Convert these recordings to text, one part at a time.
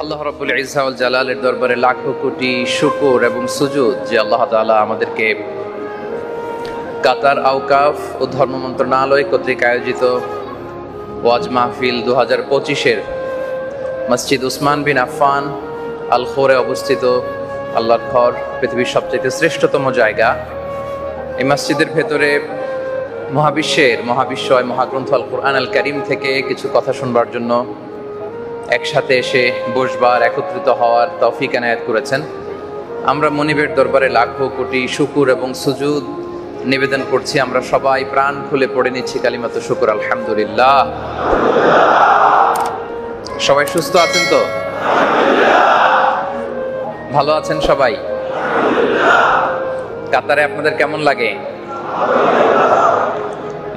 আল্লাহ রাব্বুল ইজ্জা ওয়াল জালালের দরবারে লাখো কোটি শুকর এবং সুজুদ যে আল্লাহ তাআলা আমাদেরকে কাতার আওকাফ ও ধর্ম মন্ত্রণালয় কর্তৃক আয়োজিত ওয়াজ মাহফিল 2025-এর মসজিদ উসমান বিন আফফান আল খোরে অবস্থিত আল্লাহর ঘর, পৃথিবীর সবচেয়ে শ্রেষ্ঠতম জায়গা। এই মসজিদের ভেতরে মহাবিশ্বয় মহাগ্রন্থ আল কুরআন আল কারীম থেকে কিছু কথা শুনবার জন্য একসাথে এসে বসবার, একত্রিত হওয়ার তৌফিক এনায়েত করেছেন। আমরা মনিবের দরবারে লাখো কোটি শুকুর এবং সুজুদ নিবেদন করছি। আমরা সবাই প্রাণ খুলে পড়ে নিচ্ছি কালিমাতু শুকুর আলহামদুলিল্লাহ। সবাই সুস্থ আছেন তো? ভালো আছেন সবাই? কাতারে আপনাদের কেমন লাগে?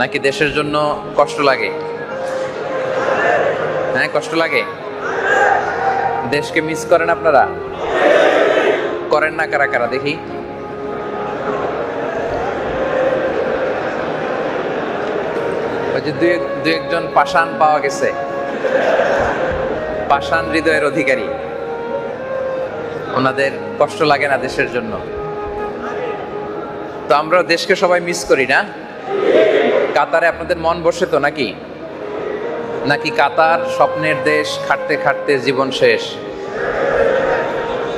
নাকি দেশের জন্য কষ্ট লাগে? হ্যাঁ, কষ্ট লাগে। দেশকে মিস করেন আপনারা? করেন না কারা কারা দেখি? ওই যে দু একজন পাষাণ পাওয়া গেছে, পাষাণ হৃদয়ের অধিকারী। ওনাদের কষ্ট লাগে না দেশের জন্য? তো আমরা দেশকে সবাই মিস করি না? কাতারে আপনাদের মন বসে তো নাকি? নাকি কাতার স্বপ্নের দেশ, খাটতে খাটতে জীবন শেষ?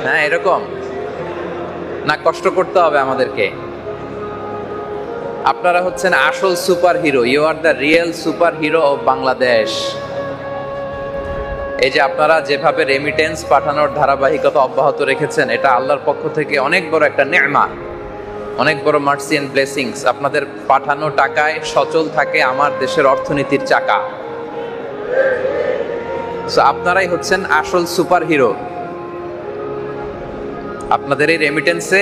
হ্যাঁ, এরকম না? কষ্ট করতে হবে আমাদেরকে? আপনারা হচ্ছেন আসল super hero. You are the real super hero of Bangladesh. এই যে আপনারা যেভাবে রেমিটেন্স পাঠানোর ধারাবাহিকতা অব্যাহত রেখেছেন, এটা আল্লাহর পক্ষ থেকে অনেক বড় একটা নেয়ামত, অনেক বড় মার্সি এন্ড ব্লেসিংস। আপনাদের পাঠানো টাকায় সচল থাকে আমার দেশের অর্থনীতির চাকা। সো আপনারাই হচ্ছেন আসল সুপার হিরো। আপনাদের এই রেমিটেন্সে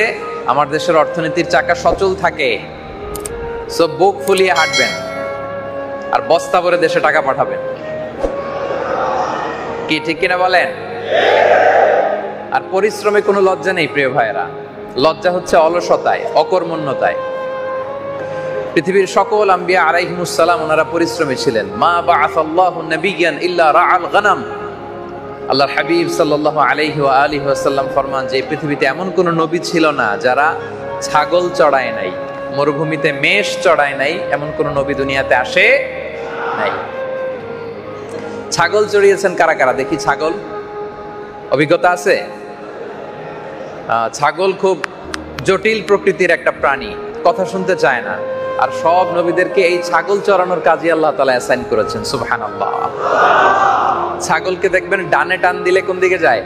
আমার দেশের অর্থনীতির চাকা সচল থাকে। সো বুক ফুলিয়ে হাঁটবেন আর বস্তা ভরে দেশে টাকা পাঠাবেন। কি ঠিক কিনা বলেন? আর পরিশ্রমে কোনো লজ্জা নেই প্রিয় ভাইয়েরা। লজ্জা হচ্ছে অলসতায়, অকর্মণ্যতায়। পৃথিবীর সকল আম্বিয়া আলাইহিমুস সালাম ওনারা পরিশ্রমী ছিলেন। মা বাআসাল্লাহু নাবিয়্যান ইল্লা রাআল গানাম। আল্লাহর হাবিব সাল্লাল্লাহু আলাইহি ওয়া আলিহি ওয়াসাল্লাম ফরমান যে পৃথিবীতে এমন কোন নবী ছিল না যারা ছাগল চড়ায় নাই, মরুভূমিতে মেষ চড়ায় নাই, এমন কোন নবী দুনিয়াতে আসে নাই। ছাগল চড়িয়েছেন কারা কারা দেখি? ছাগল অভিজ্ঞতা আছে? ছাগল খুব জটিল প্রকৃতির একটা প্রাণী, কথা শুনতে চায় না। আর সব নবীদেরকে এই ছাগল চড়ানোর কাজে আল্লাহ তাআলা অ্যাসাইন করেছেন। সুবহানাল্লাহ। ছাগলকে দেখবেন ডানে টান দিলে কোন দিকে যায়?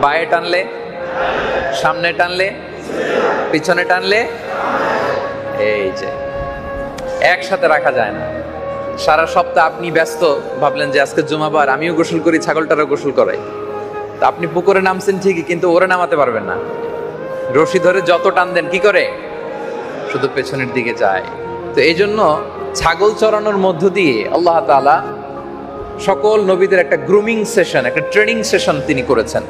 বায়ে টানলে, সামনে টানলে, পিছনে টানলে, এই যে একসাথে রাখা যায় না। সারা সপ্তাহ আপনি ব্যস্ত, ভাবলেন যে আজকে জুমাবার, আমিও গোসল করি, ছাগলটারও গোসল করাই। তা আপনি পুকুরে নামছেন ঠিকই, কিন্তু ওরে নামাতে পারবেন না। রশি ধরে যত টান দেন কি করে? শুধু পেছনের দিকে যায়। তো এই জন্য ছাগল চড়ানোর মধ্য দিয়ে আল্লাহ তাআলা সকল নবীদের একটা গ্রুমিং সেশন, একটা ট্রেনিং সেশন তিনি করেছেন,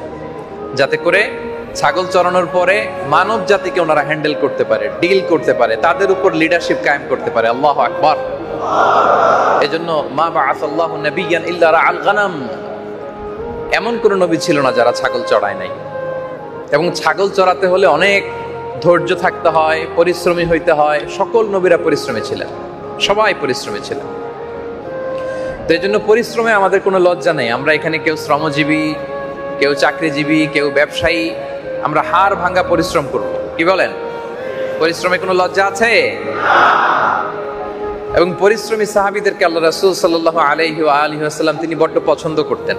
যাতে করে ছাগল চড়ানোর পরে মানব জাতিকে ওনারা হ্যান্ডেল করতে পারে, ডিল করতে পারে, তাদের উপর লিডারশিপ কায়েম করতে পারে। আল্লাহু আকবার। এজন্য মা বাআসাল্লাহু নাবিয়্যান ইল্লা রাআল গানাম। এমন কোন নবী ছিল না যারা ছাগল চড়ায় নাই। এবং ছাগল চড়াতে হলে অনেক ধৈর্য থাকতে হয়, পরিশ্রমী হইতে হয়। সকল নবীরা পরিশ্রমী ছিলেন, সবাই পরিশ্রমী ছিলেন। তো এই জন্য পরিশ্রমে আমাদের কোনো লজ্জা নেই। আমরা এখানে কেউ শ্রমজীবী, কেউ চাকরিজীবী, কেউ ব্যবসায়ী, আমরা হাড় ভাঙা পরিশ্রম করব। কি বলেন? পরিশ্রমে কোনো লজ্জা আছে? এবং পরিশ্রমী সাহাবীদেরকে আল্লাহ রাসূল সাল্লাল্লাহু আলাইহি ওয়া আলিহি ওয়াসাল্লাম তিনি বড্ড পছন্দ করতেন।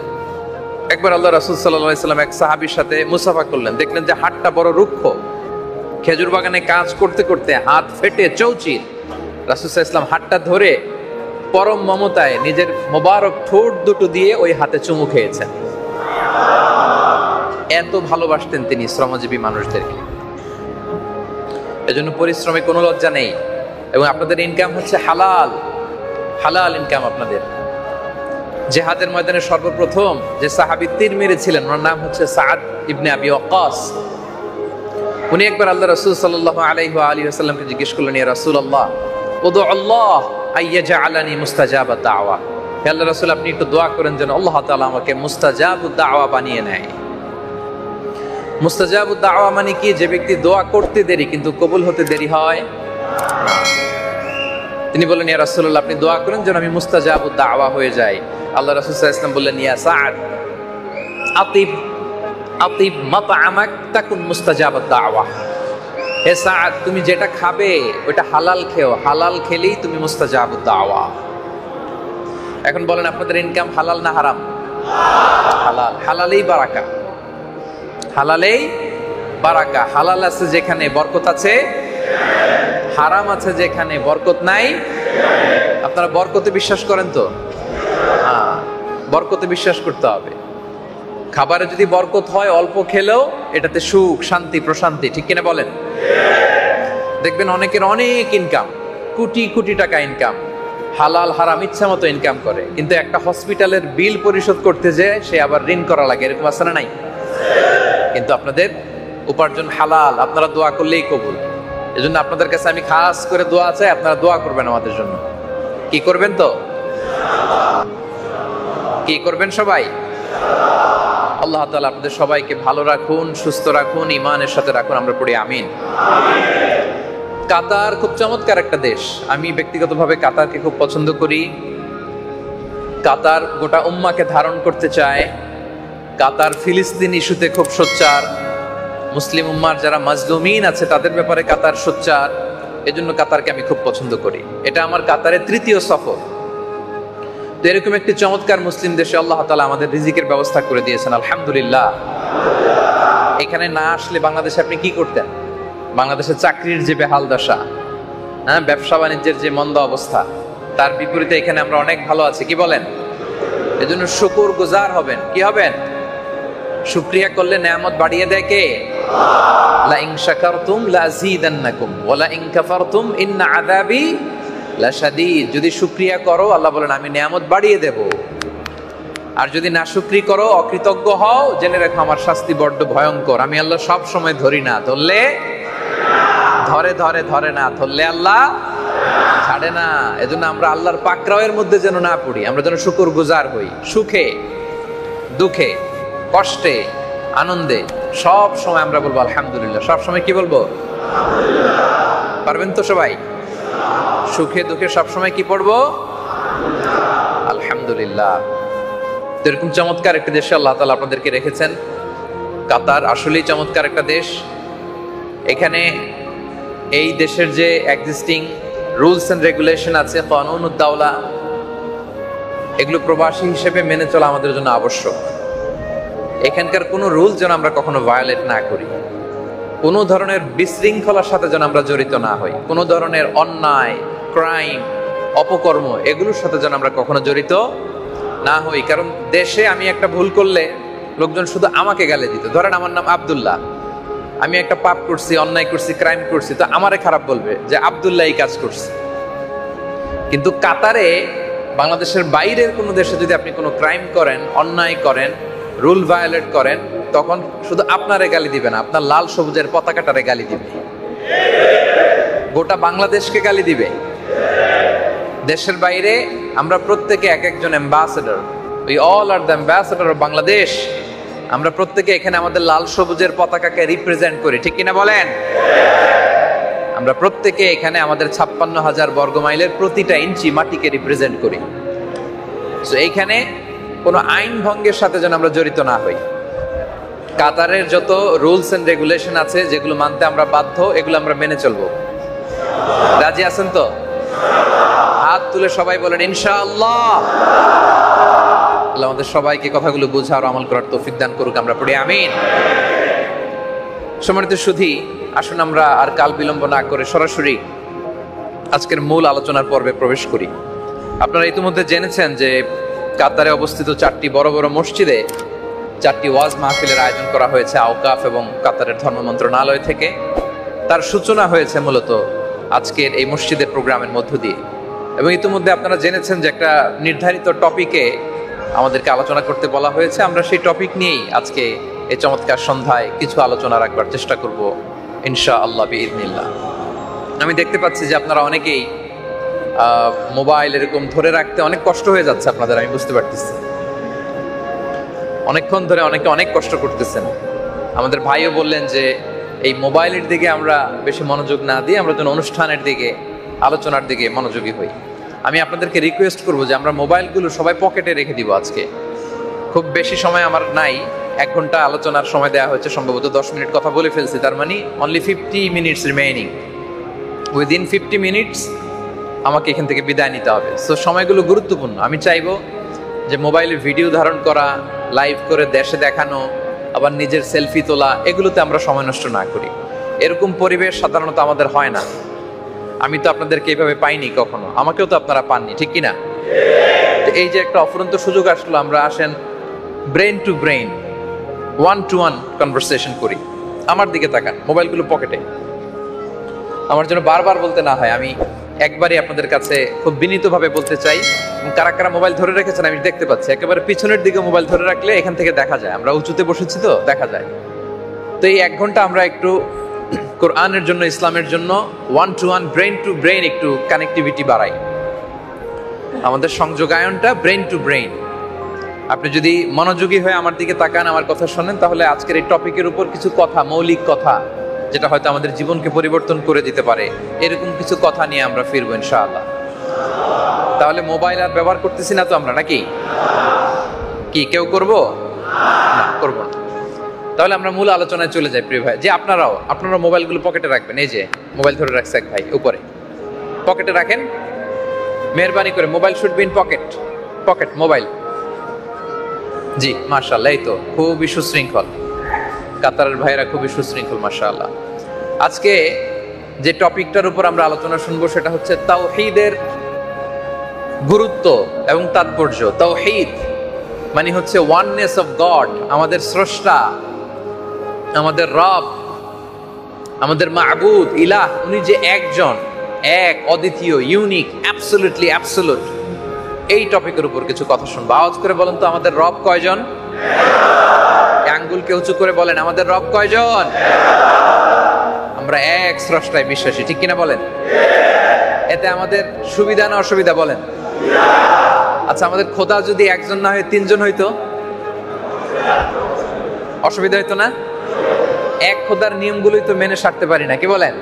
একবার আল্লাহ রাসূল সাল্লাল্লাহু আলাইহি ওয়াসাল্লাম এক সাহাবীর সাথে মুসাফা করলেন, দেখলেন যে হাতটা বড় রুক্ষ। খেজুর বাগানে কাজ করতে করতে হাত ফেটে চৌচির। রাসূল সাল্লাল্লাহু আলাইহি ওয়াসাল্লাম হাতটা ধরে পরম মমতায় নিজের মোবারক ঠোঁট দুটো দিয়ে ওই হাতে চুমু খেয়েছেন। এত ভালোবাসতেন তিনি শ্রমজীবী মানুষদেরকে। এজন্য পরিশ্রমে কোনো লজ্জা নেই। এবং আপনাদের ইনকাম হচ্ছে হালাল, হালাল ইনকাম আপনাদের। জিহাদের ময়দানে সর্বপ্রথম যে সাহাবী তীর মেরেছিলেন, ওনার নাম হচ্ছে সাদ ইবনে আবি ওয়াক্কাস। উনি একবার আল্লাহ রাসূল সাল্লাল্লাহু আলাইহি ওয়া আলিহি ওয়াসাল্লামকে জিজ্ঞেস করলেন, ইয়া রাসূলুল্লাহ, উদু আল্লাহ আইয়াজআলানি মুস্তাজাবা দাওয়া। হে আল্লাহ রাসূল, আপনি একটু দোয়া করেন যেন আল্লাহ তাআলা আমাকে মুস্তাজাবুদ দাওয়া বানিয়ে নেয়। মুস্তাজাবুদ দাওয়া মানে কি? যে ব্যক্তি দোয়া করতে দেরি কিন্তু কবুল হতে দেরি হয়। তিনি বললেন, ইয়া রাসূলুল্লাহ, আপনি দোয়া করেন যেন আমি মুস্তাজাবুদ দাওয়া হয়ে যাই। আল্লাহ রাসূল সাল্লাল্লাহু আলাইহি ওয়াসাল্লাম বললেন, ইয়া সাআদ আতিব আতিব মাতআমাক তাকুন মুস্তাজাবুদ দাওয়া। হে সাআদ, তুমি যেটা খাবে ওটা হালাল খেও, হালাল খেলেই তুমি মুস্তাজাবুদ দাওয়া। এখন বলেন, আপনাদের ইনকাম হালাল না হারাম? হালাল। হালালেই বারাকা, হালালেই বারাকা। হালাল আছে যেখানে বরকত আছে, হারাম আছে যেখানে বরকত নাই। আপনারা বরকতে বিশ্বাস করেন তো? হ্যাঁ, বরকতে বিশ্বাস করতে হবে। খাবারে যদি বরকত হয়, অল্প খেলেও এটাতে সুখ, শান্তি, প্রশান্তি, ঠিক কিনা বলেন? দেখবেন অনেকের অনেক ইনকাম, কোটি কোটি টাকা ইনকাম, হালাল হারাম ইচ্ছা মতো ইনকাম করে, কিন্তু একটা হসপিটালের বিল পরিশোধ করতে যে সে আবার ঋণ করা লাগে, এরকম আছে না নাই? কিন্তু আপনাদের উপার্জন হালাল, আপনারা দোয়া করলেই কবুল। এজন্য আপনাদের কাছে আমি খাস করে দোয়া চাই, আপনারা দোয়া করবেন আমাদের জন্য। কি করবেন তো? কি করবেন সবাই? আল্লাহ তাআলা আপনাদের সবাইকে ভালো রাখুন, সুস্থ রাখুন, ঈমানের সাথে রাখুন। আমরা পড়ি আমিন। কাতার খুব চমৎকার একটা দেশ। আমি ব্যক্তিগতভাবে কাতারকে খুব পছন্দ করি। কাতার গোটা উম্মাকে ধারণ করতে চায়। কাতার ফিলিস্তিন ইস্যুতে খুব সোচ্চার। মুসলিম উম্মার যারা মাজলুমিন আছে তাদের ব্যাপারে কাতার সোচ্চার। এজন্য কাতারকে আমি খুব পছন্দ করি। এটা আমার কাতারের তৃতীয় সফর। তো এরকম একটি চমৎকার মুসলিম দেশে আল্লাহ তাআলা আমাদের রিজিকের ব্যবস্থা করে দিয়েছেন, আলহামদুলিল্লাহ। এখানে না আসলে বাংলাদেশে আপনি কি করতেন? বাংলাদেশের চাকরির যে বেহাল দশা, হ্যাঁ, ব্যবসা বাণিজ্যের যে মন্দ অবস্থা, তার বিপরীতে এখানে আমরা অনেক ভালো আছি। কি বলেন? এজন্য শুকর গুজার হবেন। কি হবেন? শুকরিয়া করলে নেয়ামত বাড়িয়ে দেয় কে? লা ইন শাকারতুম লাযীদান্নাকুম ওয়া লা ইন কাফারতুম ইন্না আযাবি লাশাদীদ। যদি শুকরিয়া করো, আল্লাহ বলেন আমি নেয়ামত বাড়িয়ে দেব। আর যদি না শুকরি করো, অকৃতজ্ঞ হও, জেনে রাখো আমার শাস্তি বড্ড ভয়ঙ্কর। আমি আল্লাহ সব সময় ধরি না, ধরলে ধরে ধরে ধরে না, ধরলে আল্লাহ ছাড়ে না। এজন্য আমরা আল্লাহর পাকড়াওয়ের মধ্যে যেন না পড়ি, আমরা যেন শুকর গুজার হই। সুখে দুঃখে, কষ্টে আনন্দে সব সময় আমরা বলবো আলহামদুলিল্লাহ। সব সময় কি বলবো? পারবেন তো সবাই? সুখে দুঃখে সব সময় কি পড়বো? আলহামদুলিল্লাহ। এরকম চমৎকার একটা দেশে আল্লাহ তাআলা আপনাদেরকে রেখেছেন। কাতার আসলেই চমৎকার একটা দেশ। এখানে এই দেশের যে এক্সিস্টিং রুলস এন্ড রেগুলেশন আছে, কানুনুদ দাওলা, এগুলো প্রবাসী হিসেবে মেনে চলা আমাদের জন্য আবশ্যক। এখানকার কোনো রুল যেন আমরা কখনো ভায়োলেট না করি, কোনো ধরনের বিশৃঙ্খলার সাথে যেন আমরা জড়িত না হই, কোনো ধরনের অন্যায়, ক্রাইম, অপকর্ম এগুলোর সাথে যেন আমরা কখনো জড়িত না হই। কারণ দেশে আমি একটা ভুল করলে লোকজন শুধু আমাকে গালি দিত। ধরেন আমার নাম আব্দুল্লাহ, আমি একটা পাপ করছি, অন্যায় করছি, ক্রাইম করছি, তো আমারে খারাপ বলবে যে আব্দুল্লাহ এই কাজ করছে। কিন্তু কাতারে, বাংলাদেশের বাইরের কোনো দেশে যদি আপনি কোনো ক্রাইম করেন, অন্যায় করেন, রুল ভায়োলেট করেন, তখন শুধু আপনারে গালি দিবে না, আপনার লাল সবুজের পতাকাটারে গালি দিবে, গোটা বাংলাদেশকে গালি দিবে। দেশের বাইরে আমরা প্রত্যেকে এক একজন ambassador, we all are the ambassador of Bangladesh. আমরা প্রত্যেকে এখানে আমাদের লাল সবুজের পতাকাকে রিপ্রেজেন্ট করি, ঠিক কিনা বলেন? আমরা প্রত্যেকে এখানে আমাদের 56,000 বর্গ মাইলের প্রতিটা ইঞ্চি মাটিকে রিপ্রেজেন্ট করি। সো এইখানে কোনো আইন ভঙ্গের সাথে যেন আমরা জড়িত না হই। কাতারের যত রুলস এন্ড রেগুলেশন আছে, যেগুলো মানতে আমরা বাধ্য, এগুলো আমরা মেনে চলবো। রাজি আছেন তো? হাত তুলে সবাই বলেন ইনশাআল্লাহ। আল্লাহ আমাদের সবাইকে কথাগুলো বোঝার, আমল করার তৌফিক দান করুক। আমরা পড়ি আমিন। সম্মানিত সুধী, আসুন আমরা আর কাল বিলম্ব না করে সরাসরি আজকের মূল আলোচনার পর্বে প্রবেশ করি। আপনারা ইতিমধ্যে জেনেছেন যে কাতারে অবস্থিত 4টি বড় বড় মসজিদে 4টি ওয়াজ মাহফিলের আয়োজন করা হয়েছে আওকাফ এবং কাতারের ধর্ম মন্ত্রণালয় থেকে। তার সূচনা হয়েছে মূলত আজকের এই মসজিদের প্রোগ্রামের মধ্য দিয়ে। এবং ইতিমধ্যে আপনারা জেনেছেন যে একটা নির্ধারিত টপিকে আমাদেরকে আলোচনা করতে বলা হয়েছে। আমরা সেই টপিক নিয়েই আজকে এই চমৎকার সন্ধ্যায় কিছু আলোচনা রাখবার চেষ্টা করব ইনশাআল্লাহ বিইذنিল্লাহ। আমি দেখতে পাচ্ছি যে আপনারা অনেকেই মোবাইল এরকম ধরে রাখতে অনেক কষ্ট হয়ে যাচ্ছে আপনাদের, আমি বুঝতে পারতেছি। অনেকক্ষণ ধরে অনেকে অনেক কষ্ট করতেছেন। আমাদের ভাইও বললেন যে এই মোবাইলের দিকে আমরা বেশি মনোযোগ না দিয়ে আমরা যেন অনুষ্ঠানের দিকে, আলোচনার দিকে মনোযোগী হই। আমি আপনাদেরকে রিকোয়েস্ট করবো যে আমরা মোবাইলগুলো সবাই পকেটে রেখে দিব। আজকে খুব বেশি সময় আমার নাই, 1 ঘন্টা আলোচনার সময় দেওয়া হয়েছে, সম্ভবত 10 মিনিট কথা বলে ফেলছি, তার মানে only 50 minutes remaining. Within 50 minutes আমাকে এখান থেকে বিদায় নিতে হবে। সো সময়গুলো গুরুত্বপূর্ণ। আমি চাইবো যে মোবাইলে ভিডিও ধারণ করা, লাইভ করে দেশে দেখানো, আবার নিজের সেলফি তোলা, এগুলোতে আমরা সময় নষ্ট না করি। এরকম পরিবেশ সাধারণত আমাদের হয় না। আমি তো আপনাদেরকে এইভাবে পাইনি কখনো, আমাকেও তো আপনারা পাননি, ঠিক কিনা? এই যে একটা অফুরন্ত সুযোগ আসলো, আমরা আসেন brain two brain, 1-to-1 conversation করি। আমার দিকে তাকান, মোবাইলগুলো পকেটে। আমার জন্য বারবার বলতে না হয়, আমি একবারই আপনাদের কাছে খুব বিনীতভাবে বলতে চাই, কারা কারা মোবাইল ধরে রেখেছেন আমি দেখতে পাচ্ছি। একেবারে পিছনের দিকে মোবাইল ধরে রাখলে এখান থেকে দেখা যায়, আমরা উঁচুতে বসেছি তো দেখা যায়। তো এই 1 ঘন্টা আমরা একটু কোরআনের জন্য, ইসলামের জন্য 1-to-1 ব্রেন টু ব্রেন একটু কানেক্টিভিটি বাড়াই। আমাদের সংযোগায়নটা ব্রেন টু ব্রেন। আপনি যদি মনোযোগী হয়ে আমার দিকে তাকান, আমার কথা শোনেন, তাহলে আজকের এই টপিকের উপর কিছু কথা, মৌলিক কথা, যেটা হয়তো আমাদের জীবনকে পরিবর্তন করে দিতে পারে, এরকম কিছু কথা নিয়ে আমরা ফিরবো ইনশাআল্লাহ। তাহলে মোবাইল আর ব্যবহার করতেছি না তো আমরা, নাকি? কি কেউ করবো? না, করবো না। তাহলে আমরা মূল আলোচনায় চলে যাই প্রিয় ভাই। যে আপনারা মোবাইলগুলো পকেটে রাখবেন। এই যে মোবাইল ধরে রাখছে এক ভাই উপরে, পকেটে রাখেন মেহরবানি করে। Mobile should be in pocket, pocket mobile. জি মাশাআল্লাহ, এই তো খুবই সুশৃঙ্খল, কাতারের ভাইরা খুবই সুশৃঙ্খল মাশাআল্লাহ। আজকে যে টপিকটার উপর আমরা আলোচনা শুনবো সেটা হচ্ছে তাওহীদের গুরুত্ব এবং তাৎপর্য। তাওহীদ মানে হচ্ছে ওয়াননেস অফ গড, আমাদের স্রষ্টা, আমাদের রব, আমাদের মাবুদ, ইলাহ, উনি যে একজন, এক, অদ্বিতীয়, ইউনিক, অ্যাবসলিউটলি অ্যাবসলিউট। এই টপিকের উপর কিছু কথা শুনবো। আওয়াজ করে বলেন তো, আমাদের রব কয়জন? আঙ্গুলকে উঁচু করে বলেন, আমাদের রব কয়জন? আমরা এক স্রষ্টায় বিশ্বাসী, ঠিক কিনা বলেন? এতে আমাদের সুবিধা না অসুবিধা বলেন? আচ্ছা, আমাদের খোদা যদি একজন না হয়ে 3 জন হইতো, অসুবিধা হইতো না? এক খোদার নিয়মগুলোই তো মেনে সারতে পারি না, কি বলেন?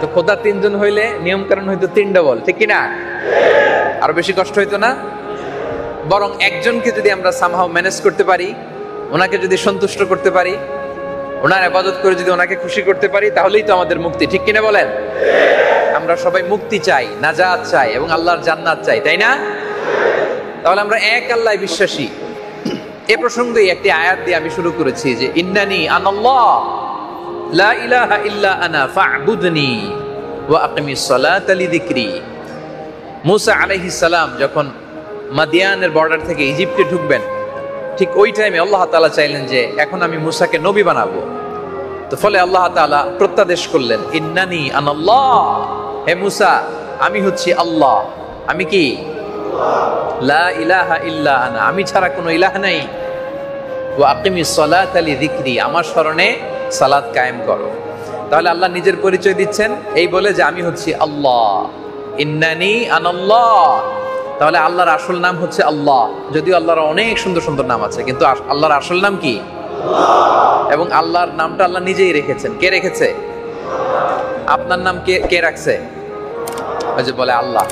তো খোদা 3 জন হইলে নিয়ম কারণ হইতো 3 ডবল, ঠিক কিনা? আরো বেশি কষ্ট হইতো না? বরং একজনকে যদি আমরা সামহাও ম্যানেজ করতে পারি, ওনাকে যদি সন্তুষ্ট করতে পারি, ওনার ইবাদত করে যদি ওনাকে খুশি করতে পারি, তাহলেই তো আমাদের মুক্তি, ঠিক কিনা বলেন? আমরা সবাই মুক্তি চাই, নাজাত চাই এবং আল্লাহর জান্নাত চাই, তাই না? তাহলে আমরা এক আল্লাহয় বিশ্বাসী। এ প্রসঙ্গে একটি আয়াত দিয়ে আমি শুরু করেছি যে ইন্নানি আনাল্লাহ লা ইলাহা ইল্লা আনা ফা'বুদনি ওয়া আকিমিস সালাতা লিযিকরি। মুসা আলাইহিস সালাম যখন মাদিয়ানের বর্ডার থেকে ইজিপ্টে ঢুকবেন, ঠিক ওই টাইমে আল্লাহ তাআলা চাইলেন যে এখন আমি মুসাকে নবী বানাবো। তো ফলে আল্লাহ তাআলা প্রত্যাদেশ করলেন, ইন্নানি আনাল্লাহ, হে মুসা আমি হচ্ছি আল্লাহ। আমি কি? লা ইলাহা ইল্লা আনা, আমি ছাড়া কোনো ইলাহ নাই। ওয়া আকিমিস সালাতা লিযিকরি, আমার স্মরণে সালাত কায়েম করো। তাহলে আল্লাহ নিজের পরিচয় দিচ্ছেন এই বলে যে আমি হচ্ছি আল্লাহ, ইন্নানি আনাল্লাহ। তাহলে আল্লাহর আসল নাম হচ্ছে আল্লাহ, যদিও আল্লাহর অনেক সুন্দর সুন্দর নাম আছে, কিন্তু আল্লাহর আসল নাম কি? এবং আল্লাহর নামটা আল্লাহ নিজেই রেখেছেন। কে রেখেছে? আপনার নাম কে রাখছে? ওই যে বলে আল্লাহ,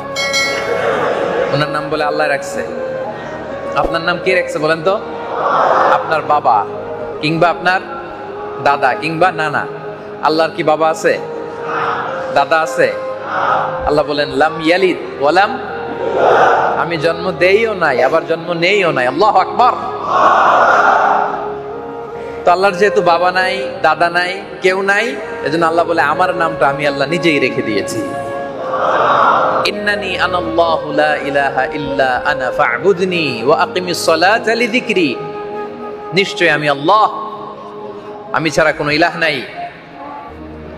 ওনার নাম বলে আল্লাহ রাখছে। আপনার নাম কে রাখছে বলেন তো? আপনার বাবা কিংবা আপনার দাদা কিংবা নানা। আল্লাহর কি বাবা আছে? দাদা আছে? আল্লাহ বলেন লাম ইয়ালিদ ওয়ালাম, আমি জন্ম দেইও নাই আবার জন্ম নেইও নাই। আল্লাহু আকবার। তো আল্লাহর যেহেতু বাবা নাই, দাদা নাই, কেউ নাই, এজন্য আল্লাহ বলে আমার নামটা আমি আল্লাহ নিজেই রেখে দিয়েছি। ইন্নানি আনাল্লাহু লা ইলাহা ইল্লা আনা ফা'বুদনি ওয়া আকিমিস সালাতা লিযিকরি। নিশ্চয় আমি আল্লাহ, আমি ছাড়া কোনো ইলাহ নাই,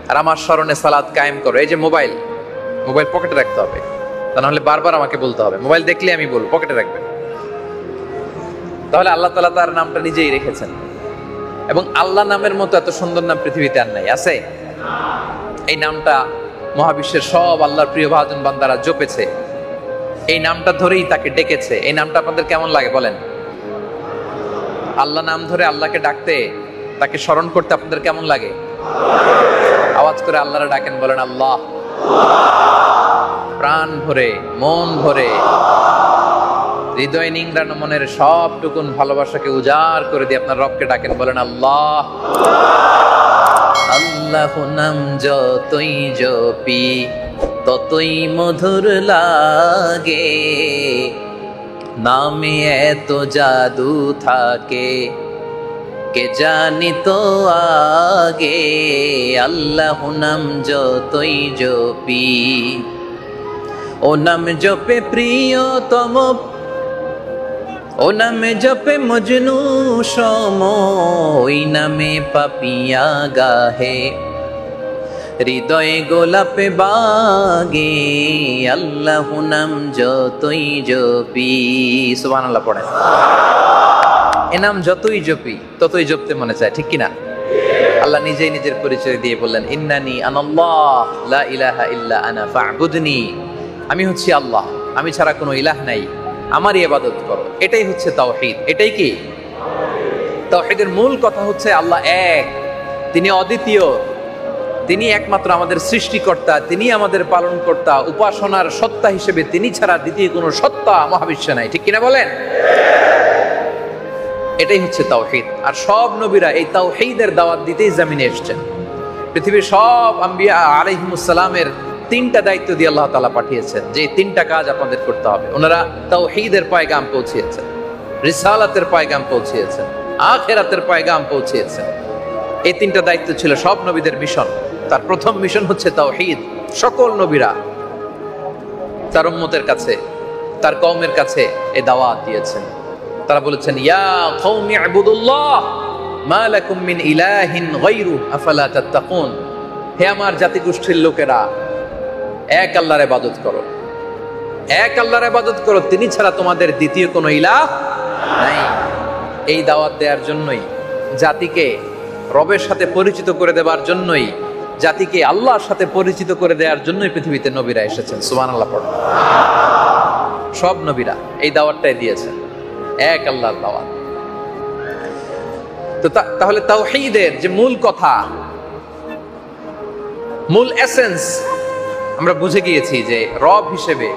আর আমার স্মরণে সালাত কায়েম করো। এই যে মোবাইল পকেটে রাখতে হবে, তা নাহলে বারবার আমাকে বলতে হবে। মোবাইল দেখলে আমি বলবো পকেটে রাখবেন। তাহলে আল্লাহ তাআলা তার নামটা নিজেই রেখেছেন। এবং আল্লাহ নামের মতো এত সুন্দর নাম পৃথিবীতে আর নাই, আছে? এই নামটা মহাবিশ্বের সব আল্লাহর প্রিয় ভাজন বান্দারা জপেছে, এই নামটা ধরেই তাকে ডেকেছে। এই নামটা আপনাদের কেমন লাগে বলেন? আল্লাহ নাম ধরে আল্লাহকে ডাকতে, তাকে স্মরণ করতে আপনাদের কেমন লাগে? আওয়াজ করে আল্লাহরা ডাকেন, বলেন আল্লাহ। প্রাণ ভরে, মন ভরে, হৃদয় নিংড়ানো মনের সবটুকুন ভালোবাসাকে উজাড় করে দিয়ে আপনার রবকে ডাকেন, বলেন আল্লাহ। আল্লাহ নাম যতই জপি ততই মধুর লাগে, নামে এত জাদু থাকে কে জানি তো আগে। আল্লাহ নাম যতই জপি, ও নাম জপে প্রিয়তম, ও নামে জপে মজনু সম, ওই নামে পাপিয়া গাহে হৃদয়ে গোলাপে বাগে। আল্লাহ নাম যতই জপি, সুবহানাল্লাহ পড়েন। এ নাম যতই জপি ততই জপতে মনে চায়, ঠিক কিনা? আল্লাহ নিজেই নিজের পরিচয় দিয়ে বললেন, ইন্নানি আনাল্লাহ লা ইলাহা ইল্লা আনা ফা'বুদনি। আমি হচ্ছি আল্লাহ, আমি ছাড়া কোনো ইলাহ নাই, আমারই ইবাদত করো। এটাই হচ্ছে তাওহীদ। এটাই কি তাওহীদের মূল কথা? হচ্ছে আল্লাহ এক, তিনি অদ্বিতীয়, তিনি একমাত্র আমাদের সৃষ্টিকর্তা, তিনি আমাদের পালনকর্তা। উপাসনার সত্তা হিসেবে তিনি ছাড়া দ্বিতীয় কোনো সত্তা মহাবিশ্বে নাই, ঠিক কিনা বলেন? এটাই হচ্ছে তাওহীদ। আর সব নবীরা এই তাওহীদের দাওয়াত দিতেই জমিনে এসেছেন। পৃথিবীর সব আম্বিয়া আলাইহিমুস সালামের তিনটা দায়িত্ব দিয়ে আল্লাহ তাআলা পাঠিয়েছেন, যে তিনটা কাজ আপনাদের করতে হবে। ওনারা তাওহীদের পয়গাম পৌঁছিয়েছেন, রিসালাতের পয়গাম পৌঁছিয়েছেন, আখিরাতের পয়গাম পৌঁছিয়েছেন। এই তিনটা দায়িত্ব ছিল সব নবীদের মিশন। তার প্রথম মিশন হচ্ছে তাওহীদ। সকল নবীরা তার উম্মতের কাছে, তার কওমের কাছে এই দাওয়াত দিয়েছেন। তারা বলেছেন, ইয়া কওমি ইবুদুল্লাহ মা লাকুম মিন ইলাহিন গায়রু আফালা তাত্তাকুন। হে আমার জাতিগোষ্ঠীর লোকেরা, এক আল্লাহর ইবাদত করো, এক আল্লাহর ইবাদত করো, তিনি ছাড়া তোমাদের দ্বিতীয় কোনো ইলাহ নাই। এই দাওয়াত দেওয়ার জন্যই, জাতিকে রবের সাথে পরিচিত করে দেওয়ার জন্যই, জাতিকে আল্লাহর সাথে পরিচিত করে দেওয়ার জন্যই পৃথিবীতে নবীরা এসেছেন। সুবহানাল্লাহ পড়ো। সব নবীরা এই দাওয়াতটাই দিয়েছেন, এক আল্লাহর দাওয়াত। তো তাহলে তাওহীদের যে মূল কথা, মূল এসেন্স আমরা বুঝে গিয়েছি যে রব হিসেবে,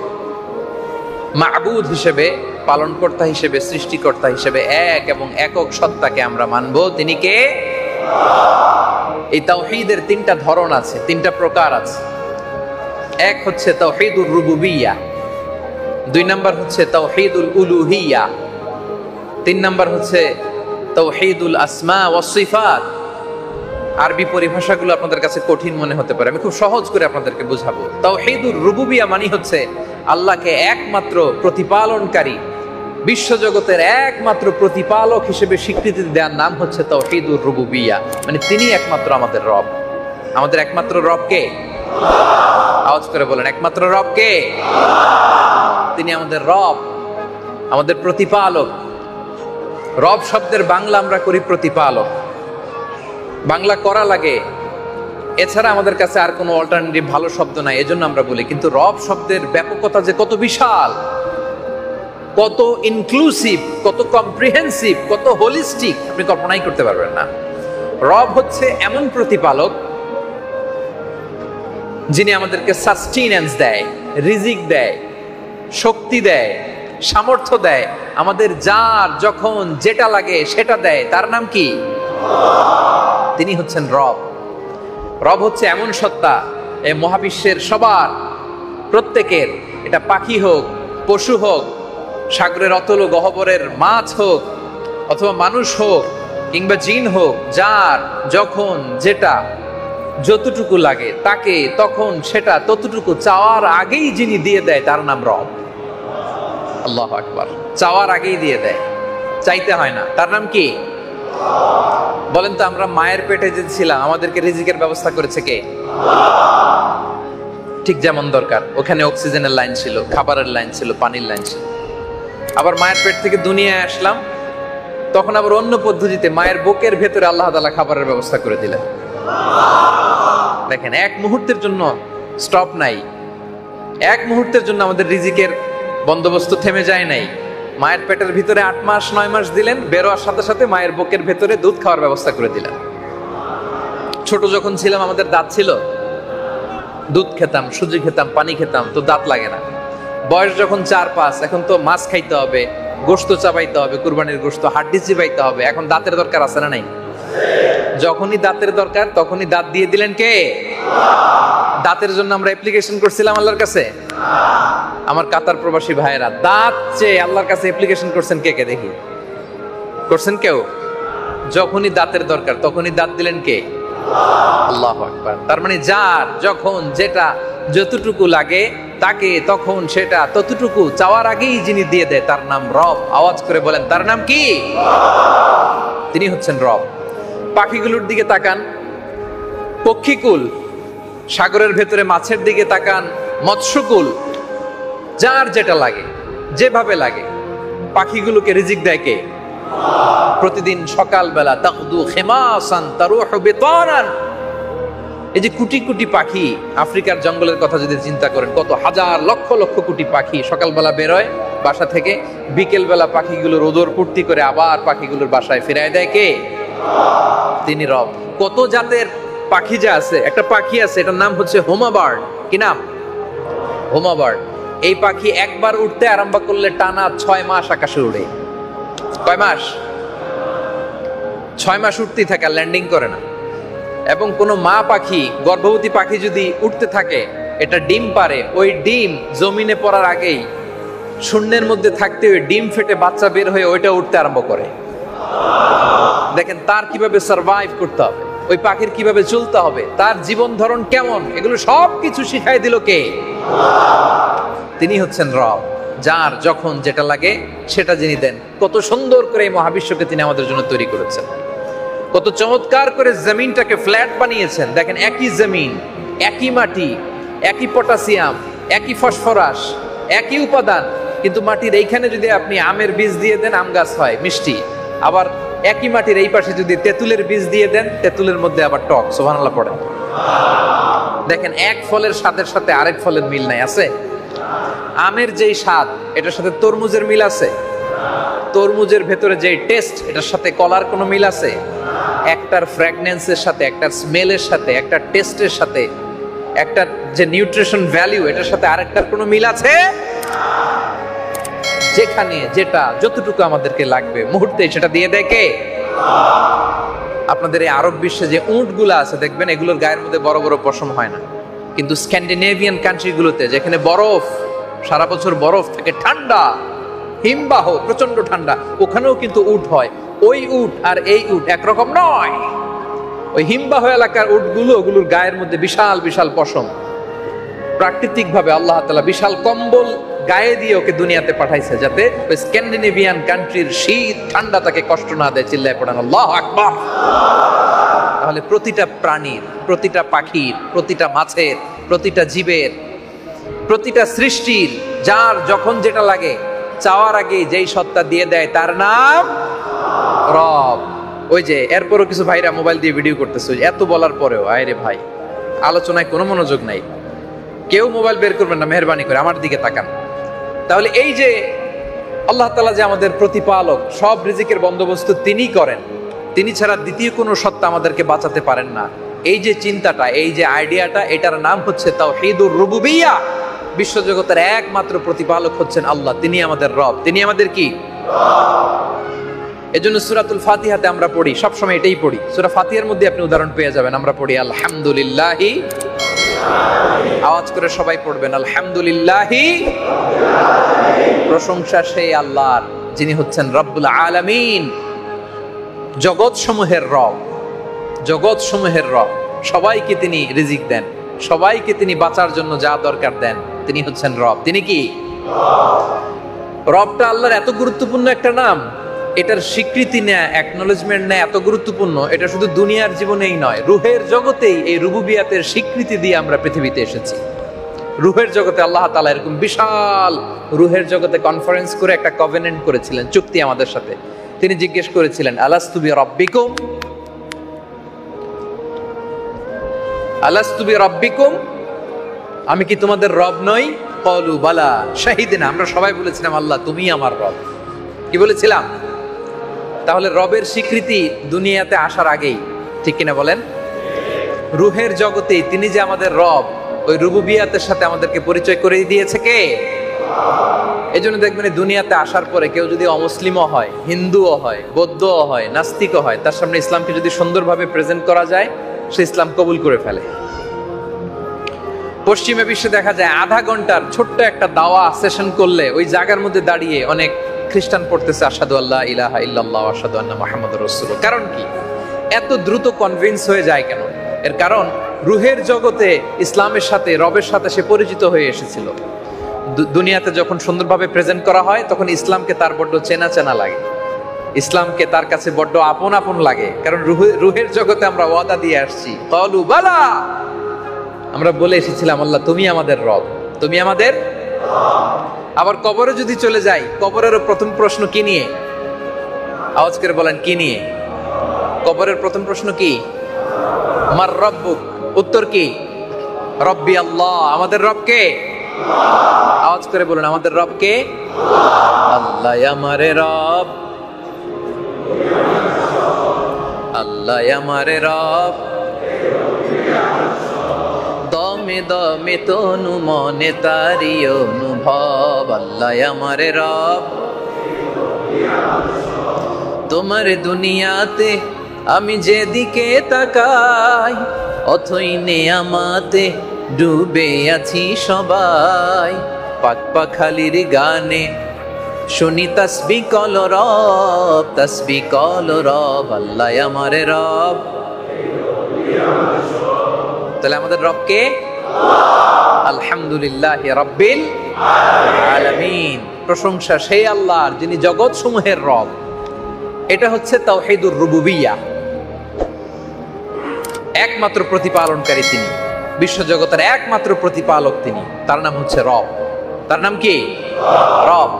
মাবুদ হিসেবে, পালনকর্তা হিসেবে, সৃষ্টিকর্তা হিসেবে এক এবং একক সত্তাকে আমরা মানব। তিনি কে? এই তাওহীদের তিনটা ধরন আছে, তিনটা প্রকার আছে। এক হচ্ছে তাওহীদুর রুবুবিয়্যাহ, দুই নাম্বার হচ্ছে তাওহীদুল উলুহিয়্যাহ, তিন নাম্বার হচ্ছে তাওহীদুল আসমা ওয়াস সিফাত। আরবি পরিভাষাগুলো আপনাদের কাছে কঠিন মনে হতে পারে, আমি খুব সহজ করে আপনাদেরকে বুঝাবো। তাওহীদুর রুবুবিয়্যাহ মানে হচ্ছে আল্লাহকে একমাত্র প্রতিপালনকারী, বিশ্বজগতের একমাত্র প্রতিপালক হিসেবে স্বীকৃতি দেওয়ার নাম হচ্ছে তাওহীদুর রুবুবিয়্যাহ। মানে তিনি একমাত্র আমাদের রব। আমাদের একমাত্র রব কে? আওয়াজ করে বলেন, একমাত্র রব কে? তিনি আমাদের রব, আমাদের প্রতিপালক। রব শব্দের বাংলা আমরা করি প্রতিপালক, বাংলা করা লাগে, এছাড়া আমাদের কাছে আর কোনো অল্টারনেটিভ ভালো শব্দ নাই, এজন্য আমরা বলি। কিন্তু রব শব্দের ব্যাপকতা যে কত বিশাল, কত ইনক্লুসিভ, কত কম্প্রিহেন্সিভ, কত হোলিস্টিক, আপনি কল্পনাই করতে পারবেন না। রব হচ্ছে এমন প্রতিপালক যিনি আমাদেরকে সাস্টেনেন্স দেয়, রিজিক দেয়, শক্তি দেয়, সামর্থ্য দেয়, আমাদের যার যখন যেটা লাগে সেটা দেয়। তার নাম কি? তিনি হচ্ছেন রব। রব হচ্ছে এমন সত্তা, এই মহাবিশ্বের সবার, প্রত্যেকের, এটা পাখি হোক, পশু হোক, সাগরের অতল গহ্বরের মাছ হোক, অথবা মানুষ হোক, কিংবা জিন হোক, যার যখন যেটা যতটুকু লাগে তাকে তখন সেটা ততটুকু চাওয়ার আগেই যিনি দিয়ে দেয়, তার নাম রব। আল্লাহু আকবার। চাওয়ার আগেই দিয়ে দেয়, চাইতে হয় না। তার নাম কি? বলেন তো, আমরা মায়ের পেটে যে ছিলাম, আমাদেরকে রিজিকের ব্যবস্থা করেছে কে? ঠিক যেমন দরকার ওখানে অক্সিজেনের লাইন ছিল, খাবারের লাইন ছিল, পানির লাইন ছিল। আবার মায়ের পেট থেকে দুনিয়ায় আসলাম, তখন আবার অন্য পদ্ধতিতে মায়ের বুকের ভেতরে আল্লাহ তাআলা খাবারের ব্যবস্থা করে দিলেন। দেখেন, এক মুহূর্তের জন্য স্টপ নাই। এক মুহূর্তের জন্য আমাদের রিজিকের বন্দোবস্ত থেমে যায় নাই। মায়ের পেটের ভিতরে 8 মাস 9 মাস দিলেন, বেরোয়ার সাথে সাথে মায়ের বুকের ভেতরে দুধ খাওয়ার ব্যবস্থা করে দিলেন। ছোট যখন ছিলাম আমাদের দাঁত ছিল, দুধ খেতাম, সুজি খেতাম, পানি খেতাম, তো দাঁত লাগে না। বয়স যখন 4-5, এখন তো মাছ খাইতে হবে, গোশত চাবাইতে হবে, কুরবানির গোশত, হাড্ডি চিবাইতে হবে, এখন দাঁতের দরকার আছে না নাই? যখনই দাঁতের দরকার তখনই দাঁত দিয়ে দিলেন কে? দাঁতের জন্য আমরা অ্যাপ্লিকেশন করছিলাম আল্লাহর কাছে? আমার কাতার প্রবাসী ভাইয়েরা দাঁত চেয়ে আল্লাহর কাছে অ্যাপ্লিকেশন করছেন কে কে দেখি? করছেন কেউ? যখনই দাঁতের দরকার তখনই দাঁত দিলেন কে? আল্লাহু আকবার। তার মানে যার যখন যেটা যতটুকু লাগে তাকে তখন সেটা ততটুকু চাওয়ার আগেই যিনি দিয়ে দেয় তার নাম রব। আওয়াজ করে বলেন তার নাম কি? তিনি হচ্ছেন রব। পাখিগুলোর দিকে তাকান, পক্ষীকুল, সাগরের ভেতরে মাছের দিকে তাকান, মৎস্যকুল, যার যেটা লাগে যেভাবে লাগে পাখিগুলোকে রিজিক দেয় কে? প্রতিদিন সকালবেলা তাকদু খিমাসান তারুহু বিতানান। এই যে কোটি কোটি পাখি, আফ্রিকার জঙ্গলের কথা যদি চিন্তা করেন, কত হাজার লক্ষ লক্ষ কোটি পাখি সকালবেলা বেরোয় বাসা থেকে, বিকেলবেলা পাখিগুলোর ওদর পূর্তি করে আবার পাখিগুলোর বাসায় ফিরায় দেয় কে? তিনি রব। কত জাতের পাখি যা আছে, একটা পাখি আছে এটার নাম হচ্ছে হোমা বার্ড। কি নাম? হোমা বার্ড। এই পাখি একবার উঠতে আরম্ভ করলে টানা 6 মাস আকাশে উড়ে। কয় মাস? 6 মাস উঠতেই থাকে, ল্যান্ডিং করে না। এবং কোনো মা পাখি, গর্ভবতী পাখি যদি উঠতে থাকে, এটা ডিম পারে, ওই ডিম জমিনে পড়ার আগেই শূন্যের মধ্যে থাকতে ওই ডিম ফেটে বাচ্চা বের হয়ে ওইটা উঠতে আরম্ভ করে। দেখেন তার কিভাবে সার্ভাইভ করতে হবে, ওই পাখির কিভাবে চলতে হবে, তার জীবন ধরন কেমন, এগুলো সব কিছু শিখাই দিল কে? তিনি হচ্ছেন রব। যার যখন যেটা লাগে সেটা যিনি দেন। কত সুন্দর করে এই মহাবিশ্বকে তিনি আমাদের জন্য তৈরি করেছেন, কত চমৎকার করে জমিনটাকে ফ্ল্যাট বানিয়েছেন। দেখেন একই জমিন, একই মাটি, একই পটাশিয়াম, একই ফসফরাস, একই উপাদান, কিন্তু মাটির এইখানে যদি আপনি আমের বীজ দিয়ে দেন আম গাছ হয় মিষ্টি, আবার একই মাটির এই পাশে যদি তেঁতুলের বীজ দিয়ে দেন তেঁতুলের মধ্যে আবার টক। সুবহানাল্লাহ পড়েন। দেখেন এক ফলের স্বাদের সাথে আরেক ফলের মিল নাই, আছে? আমের যেই স্বাদ এটার সাথে তরমুজের মিল আছে? তরমুজের ভেতরে যেই টেস্ট এটার সাথে কলার কোনো মিল আছে? একটার ফ্র্যাগনেন্সের সাথে, একটার স্মেলের সাথে, একটার টেস্টের সাথে, একটার যে নিউট্রিশন ভ্যালু এটার সাথে আরেকটার কোনো মিল আছে? যেখানে যেটা যতটুকু আমাদেরকে লাগবে মুহূর্তে সেটা দিয়ে দেয় কে? আপনাদের এই আরব বিশ্বে যে উটগুলো আছে দেখবেন এগুলোর গায়ের মধ্যে বড় বড় পশম হয় না, কিন্তু স্ক্যান্ডিনেভিয়ান কান্ট্রিগুলোতে যেখানে বরফ, সারা বছর বরফ থাকে, ঠান্ডা হিমবাহ, প্রচন্ড ঠান্ডা, ওখানেও কিন্তু উট হয়। ওই উট আর এই উট একরকম নয়। ওই হিমবাহ এলাকার উটগুলো, ওগুলোর গায়ের মধ্যে বিশাল বিশাল পশম। প্রাকৃতিক ভাবে আল্লাহ তাআলা বিশাল কম্বল গায়ে দিয়ে ওকে দুনিয়াতে পাঠাইছে যাতে ওই স্ক্যান্ডিনেভিয়ান কান্ট্রির শীত ঠান্ডা তাকে কষ্ট না দেয়। চিল্লায় পড়েন আল্লাহু আকবার। তাহলে প্রতিটা প্রাণীর, প্রতিটা পাখির, প্রতিটা মাছের, প্রতিটা জীবের, প্রতিটা সৃষ্টির যার যখন যেটা লাগে চাওয়ার আগে যেই সত্তা দিয়ে দেয় তার নাম রব। ওই যে এরপরও কিছু ভাইরা মোবাইল দিয়ে ভিডিও করতেছে, এত বলার পরেও আরে ভাই আলোচনায় কোনো মনোযোগ নাই, কেউ মোবাইল বের করবেন না, মেহেরবানি করে আমার দিকে তাকান। তাহলে এই যে আল্লাহ তাআলা যে আমাদের প্রতিপালক, সব রিজিকের বন্দোবস্ত তিনিই করেন, তিনি ছাড়া দ্বিতীয় কোনো সত্তা আমাদেরকে বাঁচাতে পারেন না। এই যে চিন্তাটা, এই যে আইডিয়াটা, এটার নাম হচ্ছে তাওহীদুর রুবুবিয়্যাহ। বিশ্বজগতের একমাত্র প্রতিপালক হচ্ছেন আল্লাহ, তিনি আমাদের রব, তিনি আমাদের কি? এজন্য সূরাতুল ফাতিহাতে আমরা পড়ি, সবসময় এটাই পড়ি। সূরা ফাতিহার মধ্যে আপনি উদাহরণ পেয়ে যাবেন। আমরা পড়ি আলহামদুলিল্লাহি, আওয়াজ করে সবাই পড়বেন আলহামদুলিল্লাহি, প্রশংসা সেই আল্লাহর যিনি হচ্ছেন রব্বুল আলামিন, জগৎ সমূহের রব, জগৎ সমূহের রব। সবাইকে তিনি রিজিক দেন, সবাইকে তিনি বাঁচার জন্য যা দরকার দেন, তিনি হচ্ছেন রব। তিনি কি? রবটা আল্লাহর এত গুরুত্বপূর্ণ একটা নাম, এটার স্বীকৃতি নেয়া, অ্যাকনলেজমেন্ট নেয়া এত গুরুত্বপূর্ণ। এটা শুধু দুনিয়ার জীবনেই নয়, রুহের জগতেই এই রুবুবিয়াতের স্বীকৃতি দিয়ে আমরা পৃথিবীতে এসেছি। রুহের জগতে আল্লাহ তাআলা এরকম বিশাল রুহের জগতে কনফারেন্স করে একটা কভেনেন্ট করেছিলেন, চুক্তি আমাদের সাথে। তিনি জিজ্ঞেস করেছিলেন আলাস্তু বিরাব্বিকুম, আলাস্তু বিরাব্বিকুম, আমি কি তোমাদের রব নই? ক্বালু বালা শাহিদিনা, আমরা সবাই বলেছিলাম আল্লাহ তুমি আমার রব। কি বলেছিলাম? তাহলে রবের স্বীকৃতি দুনিয়াতে আসার আগেই, ঠিক কিনা বলেন? রুহের জগতে তিনি যে আমাদের রব, ওই রুবুবিয়াতের সাথে আমাদেরকে পরিচয় করে দিয়েছে কে? এই জন্য দেখবেন দুনিয়াতে আসার পরে কেউ যদি অমুসলিমও হয়, হিন্দুও হয়, বৌদ্ধও হয়, নাস্তিকও হয়, তার সামনে ইসলামকে যদি সুন্দরভাবে প্রেজেন্ট করা যায়, সে ইসলাম কবুল করে ফেলে। পশ্চিমা বিশ্বে দেখা যায় আধা ঘন্টার ছোট্ট একটা দাওয়া সেশন করলে ওই জায়গার মধ্যে দাঁড়িয়ে অনেক খ্রিস্টান পড়তেছে আশহাদু আল্লা ইলাহা ইল্লাল্লাহ ওয়া আশহাদু আন্না মুহাম্মাদুর রাসূলুল্লাহ। কারণ কি? এত দ্রুত কনভিন্স হয়ে যায় কেন? এর কারণ রুহের জগতে ইসলামের সাথে, রবের সাথে সে পরিচিত হয়ে এসেছিল। দুনিয়াতে যখন সুন্দরভাবে প্রেজেন্ট করা হয় তখন ইসলামকে তার বড্ড চেনা চেনা লাগে, ইসলামকে তার কাছে বড্ড আপন আপন লাগে। কারণ রুহের জগতে আমরা ওয়াদা দিয়ে আসছি, ক্বালু বালা, আমরা বলে এসেছিলাম আল্লাহ তুমি আমাদের রব, তুমি আমাদের। আবার কবরে যদি চলে যাই, কবরেরও প্রথম প্রশ্ন কি নিয়ে? আওয়াজ করে বলেন কি নিয়ে? কবরের প্রথম প্রশ্ন কি? মার রব্বুক, উত্তর কি? রব্বি আল্লাহ, আমাদের রব কে? আওয়াজ করে বলুন আমাদের রব কে? আল্লাহ আমারে রব, আল্লাহ আমারে রব, দমে দমে তনু মনে তারি অনুভব, আল্লাহ আমারে রব। তোমার দুনিয়াতে আমি যেদিকে তাকাই, অথই নেয়ামাতে ডুবে আছি সবাই। পাক পাখালির গানে শুনি তাসবিহ কল রব, তাসবিহ কল রব, আল্লাহ আমারে রব। তাহলে আমাদের রব কে? আলহামদুলিল্লাহি রাব্বিল আলামিন, প্রশংসা সেই আল্লাহর যিনি জগৎ সমূহের রব। এটা হচ্ছে তাওহীদুর রুবুবিয়্যাহ। একমাত্র প্রতিপালনকারী তিনি, বিশ্বজগতের একমাত্র প্রতিপালক তিনি, তার নাম হচ্ছে রব। তার নাম কি? রব।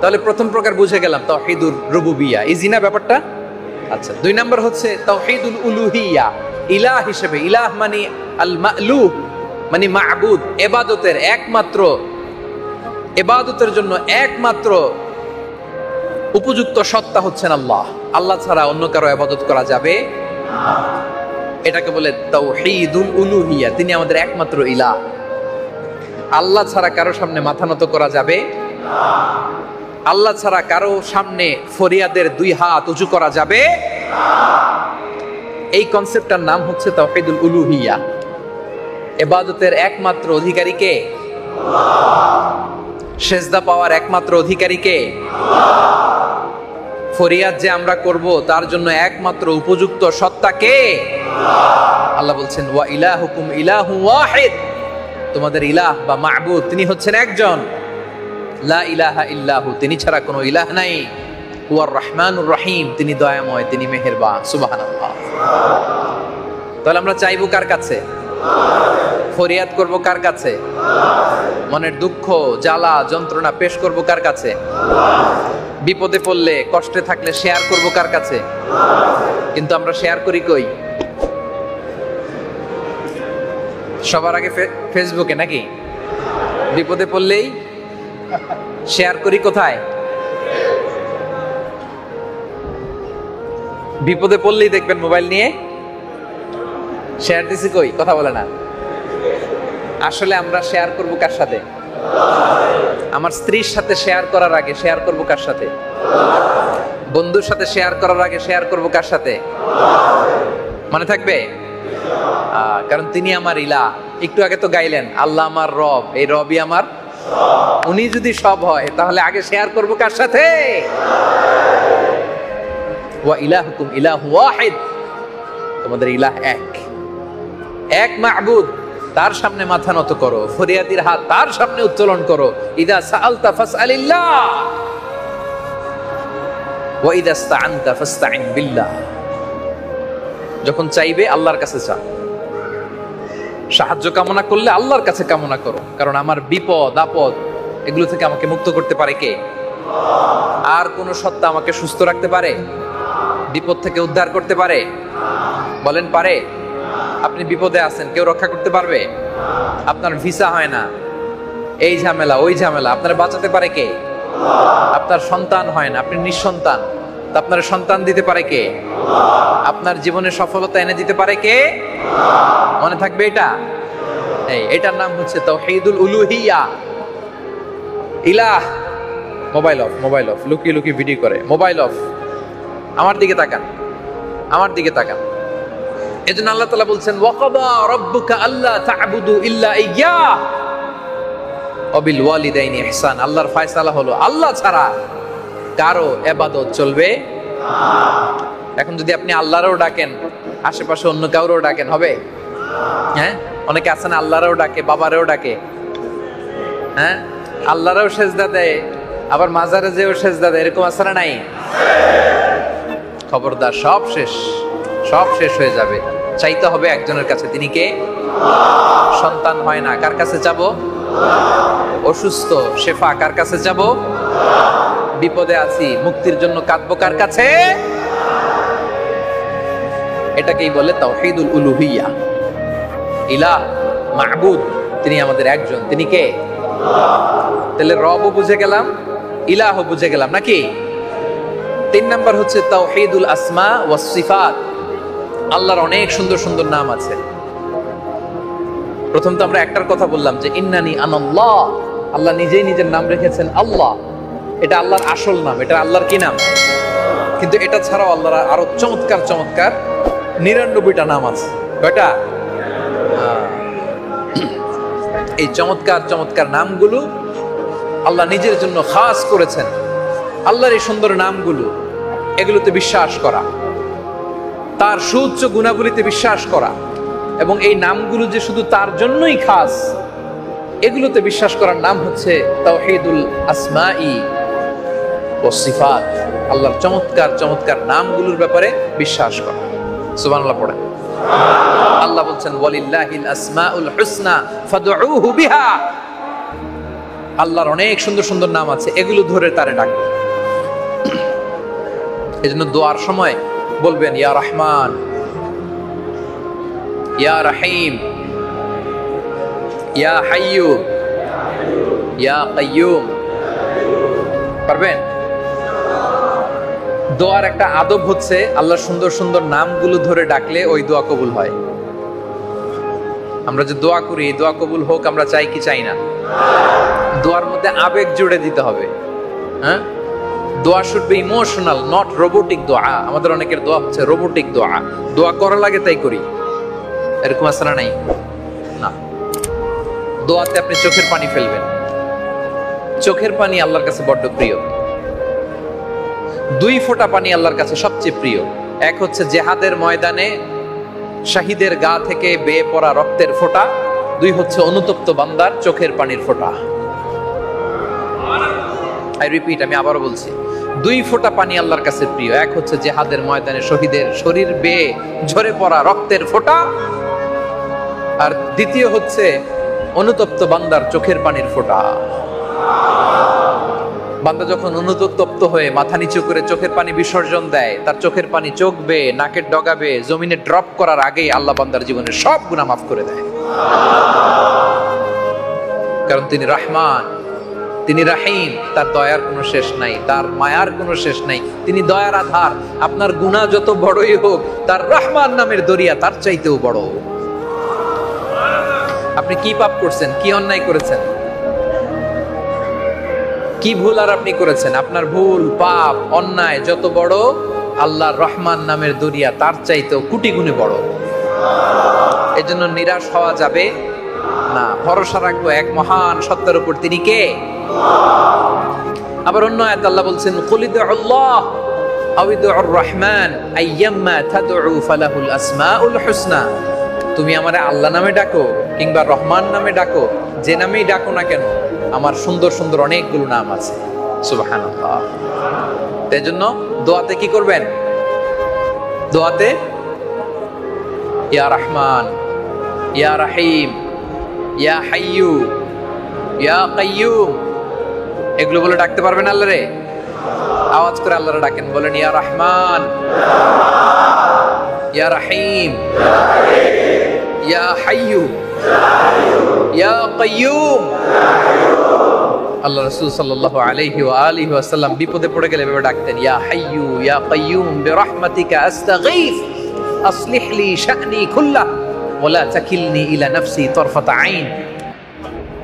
তাহলে প্রথম প্রকার বুঝে গেলাম তাওহীদুর রুবুবিয়্যাহ। ইজি না ব্যাপারটা? আচ্ছা, দুই নাম্বার হচ্ছে তাওহীদুল উলুহিয়্যাহ। ইলাহ হিসেবে, ইলাহ মানে আল মা'লুহ মানে মা'বুদ, ইবাদতের একমাত্র, ইবাদতের জন্য একমাত্র উপযুক্ত সত্তা হচ্ছেন আল্লাহ। আল্লাহ ছাড়া অন্য কারো ইবাদত করা যাবে না। এটাকে বলে তাওহীদুল উলুহিয়্যাহ। তিনি আমাদের একমাত্র ইলাহ। আল্লাহ ছাড়া কারো সামনে মাথা নত করা যাবে না। আল্লাহ ছাড়া কারো সামনে ফরিয়াদের দুই হাত উঁচু করা যাবে না। এই কনসেপ্টটার নাম হচ্ছে তাওহীদুল উলুহিয়্যাহ। ইবাদতের একমাত্র অধিকারী কে? সেজদা পাওয়ার একমাত্র অধিকারী কে? ফরিয়াদ যে আমরা করব তার জন্য একমাত্র উপযুক্ত সত্তা কে? আল্লাহ বলছেন ওয়া ইলাহুকুম ইলাহু ওয়াহিদ, তোমাদের ইলাহ বা মা'বুদ তিনি হচ্ছেন একজন। লা ইলাহা ইল্লাহু, তিনি ছাড়া কোনো ইলাহ নাই। হুয়ার রহমানুর রহিম, তিনি দয়াময়, তিনি মেহেরবান। সুবহানাল্লাহ। তাহলে আমরা চাইবো কার কাছে? ফরিয়াদ করব কার কাছে? মনের দুঃখ জ্বালা যন্ত্রণা পেশ করব কার কাছে? বিপদে পড়লে, কষ্টে থাকলে শেয়ার করব কার কাছে? কিন্তু আমরা শেয়ার করি কই? সবার আগে ফেসবুকে নাকি? বিপদে পড়লেই শেয়ার করি কোথায়? বিপদে পড়লেই দেখবেন মোবাইল নিয়ে শেয়ার দিছি কই? কথা বলে না। আসলে আমরা শেয়ার করব কার সাথে? আমার স্ত্রীর সাথে শেয়ার করার আগে শেয়ার করব কার সাথে? বন্ধুর সাথে শেয়ার করার আগে শেয়ার করব কার সাথে? মনে থাকবে? কারণ তিনি আমার ইলাহ। একটু আগে তো গাইলেন আল্লাহ আমার রব, এই রবই আমার। উনি যদি সব হয় তাহলে আগে শেয়ার করব কার সাথে? ওয়া ইলাহুকুম ইলাহু ওয়াহিদ, তোমাদের ইলাহ এক, এক মা'বুদ, তার সামনে মাথা নত করো, ফরিয়াদির হাত তার সামনে উত্তোলন করো। ইদা সাআলতা ফাসআলিল্লাহ ওয়া ইদা ইসতাআনতা ফাসতাইন বিল্লাহ। যখন চাইবে আল্লাহর কাছে চাও, সাহায্য কামনা করলে আল্লাহর কাছে কামনা করো। কারণ আমার বিপদ আপদ এগুলো থেকে আমাকে মুক্ত করতে পারে কে? আর কোন সত্তা আমাকে সুস্থ রাখতে পারে? বিপদ থেকে উদ্ধার করতে পারে? বলেন পারে? আপনি বিপদে আছেন, কেউ রক্ষা করতে পারবে? আপনার ভিসা হয় না, এই ঝামেলা ওই ঝামেলা, আপনার বাঁচাতে পারে কে? আপনার সন্তান হয় না, আপনি নিঃসন্তান, তা আপনার সন্তান দিতে পারে কে? আপনার জীবনে সফলতা এনে দিতে পারে কে? মনে থাকবে এটা। এটার নাম হচ্ছে তাওহীদুল উলুহিয়া। ইলাহ, মোবাইল অফ, মোবাইল অফ, লুকিয়ে লুকিয়ে ভিডিও করে, মোবাইল অফ। আমার দিকে তাকান, আমার দিকে তাকান। এজন্য আল্লাহ তাআলা বলছেন ওয়াকাদা রাব্বুকা আল্লা তা'বুদু ইল্লা ইয়্যাহ ওয়া বিল ওয়ালিদাইনি ইহসান। আল্লাহর ফয়সালা হলো আল্লাহ ছাড়া কারো ইবাদত চলবে না। এখন যদি আপনি আল্লাহরও ডাকেন, আশেপাশে অন্য কাউরেও ডাকেন, হবে? হ্যাঁ, অনেকে আছেন আল্লাহরও ডাকে, বাবারেও ডাকে, হ্যাঁ, আল্লাহরও সেজদা দেয়, আবার মাজারে যেও সেজদা দেয়, এরকম আছে না নাই? খবরদার, সব শেষ, সব শেষ হয়ে যাবে। চাইতে হবে একজনের কাছে, তিনি কে? সন্তান হয় না, কার কাছে যাব? অসুস্থ, শেফা কার কাছে যাব? বিপদে আছি, মুক্তির জন্য কাঁদবো কার কাছে? এটাকেই বলে তাওহীদুল উলুহিয়া। ইলাহ, মাহবুদ, তিনি আমাদের একজন, তিনি কে? তাহলে রবও বুঝে গেলাম, ইলাহও বুঝে গেলাম, নাকি? 3 নাম্বার হচ্ছে তাওহীদুল আসমা ওয়াস সিফাত। আল্লাহর অনেক সুন্দর সুন্দর নাম আছে। প্রথম তো আমরা একটার কথা বললাম যে ইন্নানি আনাল্লাহ, আল্লাহ নিজেই নিজের নাম রেখেছেন আল্লাহ। এটা আল্লাহর আসল নাম, এটা আল্লাহর কি নাম? কিন্তু এটা ছাড়াও আল্লাহর আরো চমৎকার চমৎকার 99টা নাম আছে। কয়টা? এই চমৎকার চমৎকার নামগুলো আল্লাহ নিজের জন্য খাস করেছেন। আল্লাহর এই সুন্দর নামগুলো, এগুলোতে বিশ্বাস করা, তার সুউচ্চ গুণাবলীতে বিশ্বাস করা, এবং এই নামগুলো যে শুধু তার জন্যই খাস, এগুলোতে বিশ্বাস করার নাম হচ্ছে তাওহীদুল আসমাই ওয়াস সিফাত। আল্লাহর চমৎকার চমৎকার নামগুলোর ব্যাপারে বিশ্বাস করা। সুবহানাল্লাহ পড়েন। আল্লাহ বলছেন ওয়ালিল্লাহিল আসমাউল হুসনা ফাদউহু বিহা। আল্লাহর অনেক সুন্দর সুন্দর নাম আছে, এগুলো ধরে তারে ডাকবেন। এজন্য দোয়ার সময় বলবেন ইয়া রহমান, ইয়া রহিম, ইয়া হাইয়্যু, ইয়া কাইয়্যুম। পারবেন? দোয়ার একটা আদব হচ্ছে আল্লাহর সুন্দর সুন্দর নামগুলো ধরে ডাকলে ওই দোয়া কবুল হয়। আমরা যে দোয়া করি, এই দোয়া কবুল হোক আমরা চাই কি চাই না? দোয়ার মধ্যে আবেগ জুড়ে দিতে হবে। হ্যাঁ, দোয়া should be emotional, not robotic দোয়া। আমাদের অনেকের দোয়া হচ্ছে রোবোটিক দোয়া, দোয়া করা লাগে তাই করি, এরকম আসলে নাই না। দোয়াতে আপনি চোখের পানি ফেলবেন। চোখের পানি আল্লাহর কাছে বড্ড প্রিয়। 2 ফোঁটা পানি আল্লাহর কাছে সবচেয়ে প্রিয়। এক হচ্ছে জিহাদের ময়দানে শহীদের গা থেকে বেয়ে পড়া রক্তের ফোঁটা, 2 হচ্ছে অনুতপ্ত বান্দার চোখের পানির ফোঁটা। আই রিপিট, আমি আবারও বলছি, 2 ফোঁটা পানি আল্লাহর কাছে প্রিয়। এক হচ্ছে জিহাদের ময়দানে শহীদের শরীর বেয়ে ঝরে পড়া রক্তের ফোঁটা, আর দ্বিতীয় হচ্ছে অনুতপ্ত বান্দার চোখের পানির ফোঁটা। বান্দা যখন অনুতপ্ত হয়ে মাথা নিচু করে চোখের পানি বিসর্জন দেয়, তার চোখের পানি চোখ বেয়ে নাকের ডগা বেয়ে জমিনে ড্রপ করার আগেই আল্লাহ বান্দার জীবনের সব গুনাহ মাফ করে দেয়। কারণ তিনি রহমান, তিনি রাহিম, তার দয়ার কোনো শেষ নাই, তার মায়ার কোনো শেষ নাই, তিনি দয়ার আধার। আপনার গুনাহ যত বড়ই হোক, তার রহমান নামের দরিয়া তার চাইতেও বড়। আপনি কি পাপ করছেন, কি অন্যায় করেছেন, কি ভুল আর আপনি করেছেন? আপনার ভুল, পাপ, অন্যায় যত বড়, আল্লাহর রহমান নামের দরিয়া তার চাইতেও কোটি গুণে বড়। এজন্য নিরাশ হওয়া যাবে না, ভরসা রাখবো এক মহান সত্তার উপর, তিনি কে? আবার অন্য আয়াতে আল্লাহ বলছেন কুলিদু আল্লাহ আও ইদুর রহমান আইয়াম্মা তাদউ ফালাহুল আসমাউল হুসনা। তুমি আমারে আল্লাহ নামে ডাকো কিংবা রহমান নামে ডাকো, যে নামেই ডাকো না কেন, আমার সুন্দর সুন্দর অনেকগুলো নাম আছে। সুবহানাল্লাহ। তাই জন্য দোয়াতে কি করবেন? দোয়াতে ইয়া রহমান, ইয়া রহিম, ইয়া হাইয়্যু, ইয়া কাইয়্যুম, এগুলো বলে ডাকতে পারবেন আল্লাহরে? আওয়াজ করে আল্লাহরে ডাকেন, বলেন ইয়া রহমান, ইয়া রহিম, ইয়া হাইয়্যু, ইয়া কাইয়ুম। আল্লাহ রাসূল সাল্লাল্লাহু আলাইহি ওয়া আলিহি ওয়াসাল্লাম বিপদে পড়ে গেলে এভাবে ডাকতেন, ইয়া হাইয়ু ইয়া কাইয়ুম বিরহমাতিকা আস্তাগীথ আসলিহ লি শা'নি কুল্লাহ ওয়া লা তাকিলনি ইলা নাফসি তারফাত আইন।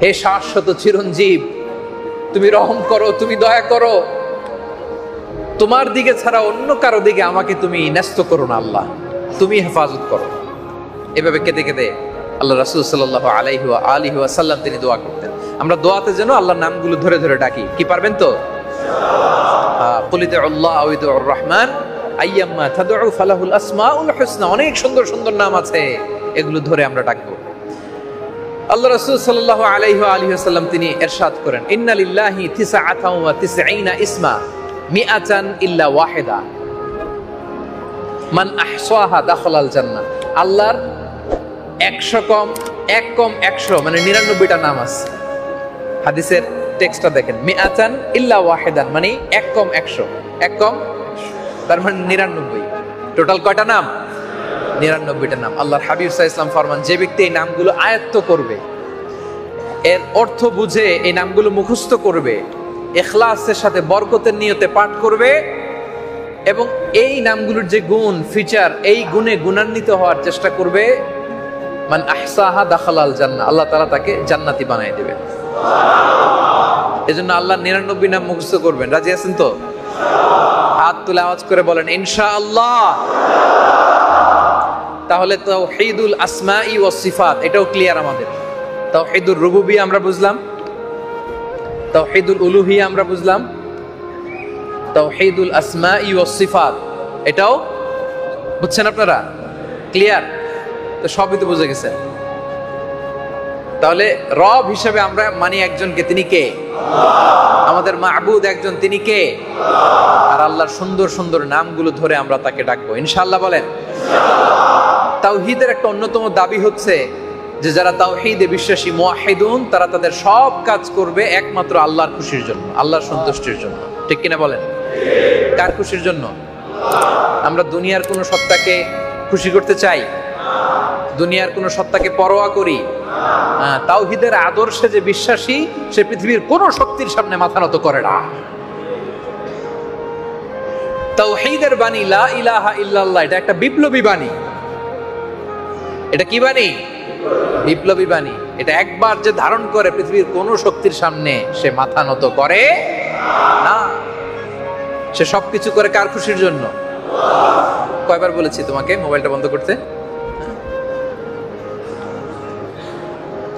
হে শাশ্বত চিরঞ্জীব, তুমি রহম করো, তুমি দয়া করো, তোমার দিকে ছাড়া অন্য কারো দিকে আমাকে তুমি ন্যস্ত করো না আল্লাহ, তুমি হেফাজত করো। এভাবে কেঁদে কেঁদে আল্লাহ রাসূল সাল্লাল্লাহু আলাইহি ওয়া আলিহি ওয়াসাল্লাম তিনি দোয়া করতেন। আমরা দোয়াতে যেন আল্লাহর নামগুলো ধরে ধরে ডাকি, কি পারবেন তো? কুল ইদউল্লাহ আও ইদউর রহমান আইয়াম্মা তাদউ ফালাহুল আসমাউল হুসনা। অনেক সুন্দর সুন্দর নাম আছে, এগুলো ধরে আমরা ডাকবো। আল্লাহ রাসূল সাল্লাল্লাহু আলাইহি ওয়া আলিহি ওয়াসাল্লাম তিনি ইরশাদ করেন, ইন্না লিল্লাহি 99 ইসমা মিআতান ইল্লা ওয়াহিদা মান আহসাহা দাখালাল জান্নাহ। আল্লাহর 100 কম 100 মানে 99টা নাম আছে। হাদিসের টেক্সটটা দেখেন, মিআতান ইল্লা ওয়াহিদান মানে 1 কম 100, 1 কম তার মানে 99। টোটাল কয়টা নাম? 99টা নাম। আল্লাহর হাবিব সাল্লাল্লাহু আলাইহি ওয়াসাল্লাম ফরমান, যে ব্যক্তি এই নামগুলো আয়ত্ত করবে, এর অর্থ বুঝে এই নামগুলো মুখস্থ করবে, ইখলাসের সাথে বরকতের নিয়তে পাঠ করবে এবং এই নামগুলোর যে গুণ ফিচার, এই গুণে গুণান্বিত হওয়ার চেষ্টা করবে, মান আহসাহা দাখালাল জান্নাহ, আল্লাহ তাআলা তাকে জান্নাতি বানায় দেবেন। এজন্য আল্লাহর 99 নাম মুখস্থ করবেন। রাজি আছেন তো? হাত তুলে আওয়াজ করে বলেন ইনশাআল্লাহ। তাহলে তাওহীদুল আসমাই ওয়াস সিফাত এটাও ক্লিয়ার আমাদের। তাওহীদুর রুবুবিয়্যাহ আমরা বুঝলাম, তাওহীদুল উলুহিয়্যাহ আমরা বুঝলাম, তাওহীদুল আসমাই ওয়াস সিফাত এটাও বুঝছেন আপনারা? ক্লিয়ার তো? সবই তো বুঝে গেছেন। তাহলে রব হিসেবে আমরা মানি একজনকে, তিনি কে? আমাদের মাবুদ একজন, তিনি কে? আর আল্লাহর সুন্দর সুন্দর নামগুলো ধরে আমরা তাকে ডাকবো ইনশাআল্লাহ। বলেন তাওহীদের একটা অন্যতম দাবি হচ্ছে যে যারা তাওহীদে বিশ্বাসী মুওয়াহিদুন, তারা তাদের সব কাজ করবে একমাত্র আল্লাহর খুশির জন্য, আল্লাহর সন্তুষ্টির জন্য। ঠিক কিনা বলেন? কার খুশির জন্য? আমরা দুনিয়ার কোনো সত্তাকে খুশি করতে চাই? দুনিয়ার কোনো সত্তাকে পরোয়া করি? তাওহীদের আদর্শে যে বিশ্বাসী, সে পৃথিবীর কোনো শক্তির সামনে মাথা নত করে না। তাওহীদের বাণী লা ইলাহা ইল্লাল্লাহ, এটা একটা বিপ্লবী বাণী। এটা কি বাণী? বিপ্লবী বাণী। এটা একবার যে ধারণ করে, পৃথিবীর কোনো শক্তির সামনে সে মাথা নত করে না। সে সবকিছু করে কার খুশির জন্য? কয়বার বলেছি তোমাকে মোবাইলটা বন্ধ করতে?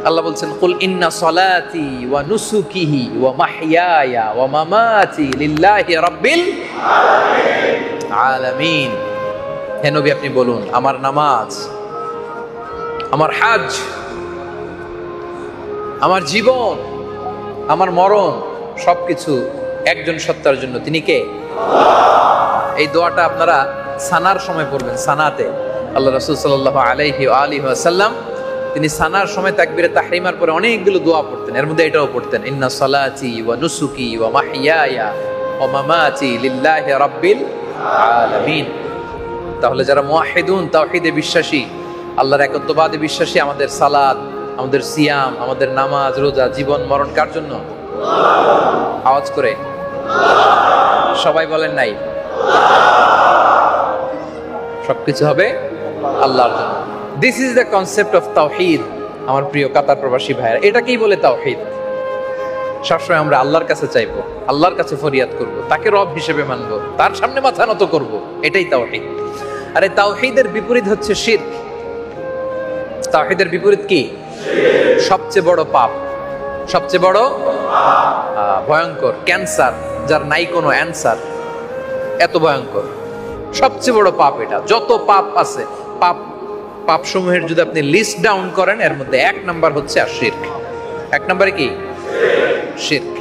আল্লাহ বলছেন, কুল ইন্না সলাতি ওয়া নুসুকিহি ওয়া মাহইয়ায়া ওয়া মামাতি লিল্লাহি রাব্বিল আলামিন। হে নবী, আপনি বলুন, আমার নামাজ, আমার হজ, আমার জীবন, আমার মরণ সবকিছু একজন সত্তার জন্য। তিনি কে? এই দোয়াটা আপনারা সানার সময় পড়বেন। সানাতে আল্লাহ রাসূল সাল্লাল্লাহু আলাইহি ওয়া আলিহি ওয়াসাল্লাম তিনি সানার সময় তাকবীরে তাহরিমার পরে অনেকগুলো দোয়া পড়তেন। এর মধ্যে এটাও পড়তেন, ইন্না সলাতি ওয়া নুসুকি ওয়া মাহইয়ায়া ওয়া মামাতি লিল্লাহি রাব্বিল আলামিন। তাহলে যারা মুওয়াহিদুন, তাওহীদে বিশ্বাসী, আল্লাহর একত্ববাদে বিশ্বাসী, আমাদের সালাত, আমাদের সিয়াম, আমাদের নামাজ, রোজা, জীবন মরণ কার জন্য? আওয়াজ করে সবাই বলেন নাই? সবকিছু হবে আল্লাহর জন্য। This is the concept of তাওহীদ। আমার প্রিয় কাতার প্রবাসী ভাইরা, এটাকেই বলে তাওহীদ। সবসময় আমরা আল্লাহর কাছে চাইবো, আল্লাহর কাছে ফরিয়াদ করব, তাকে রব হিসেবে মানবো, তার সামনে মাথা নত করব। এটাই তাওহীদ। আর এই তাওহীদের বিপরীত হচ্ছে শিরক। তাওহীদের বিপরীত কি? সবচেয়ে বড় পাপ, সবচেয়ে বড় ভয়ঙ্কর ক্যান্সার, যার নাই কোনো অ্যান্সার, এত ভয়ঙ্কর সবচেয়ে বড় পাপ এটা। যত পাপ আছে, পাপ সমূহের যদি আপনি লিস্ট ডাউন করেন, এর মধ্যে 1 নাম্বার হচ্ছে আর শিরক। 1 নম্বরে কি? শিরক।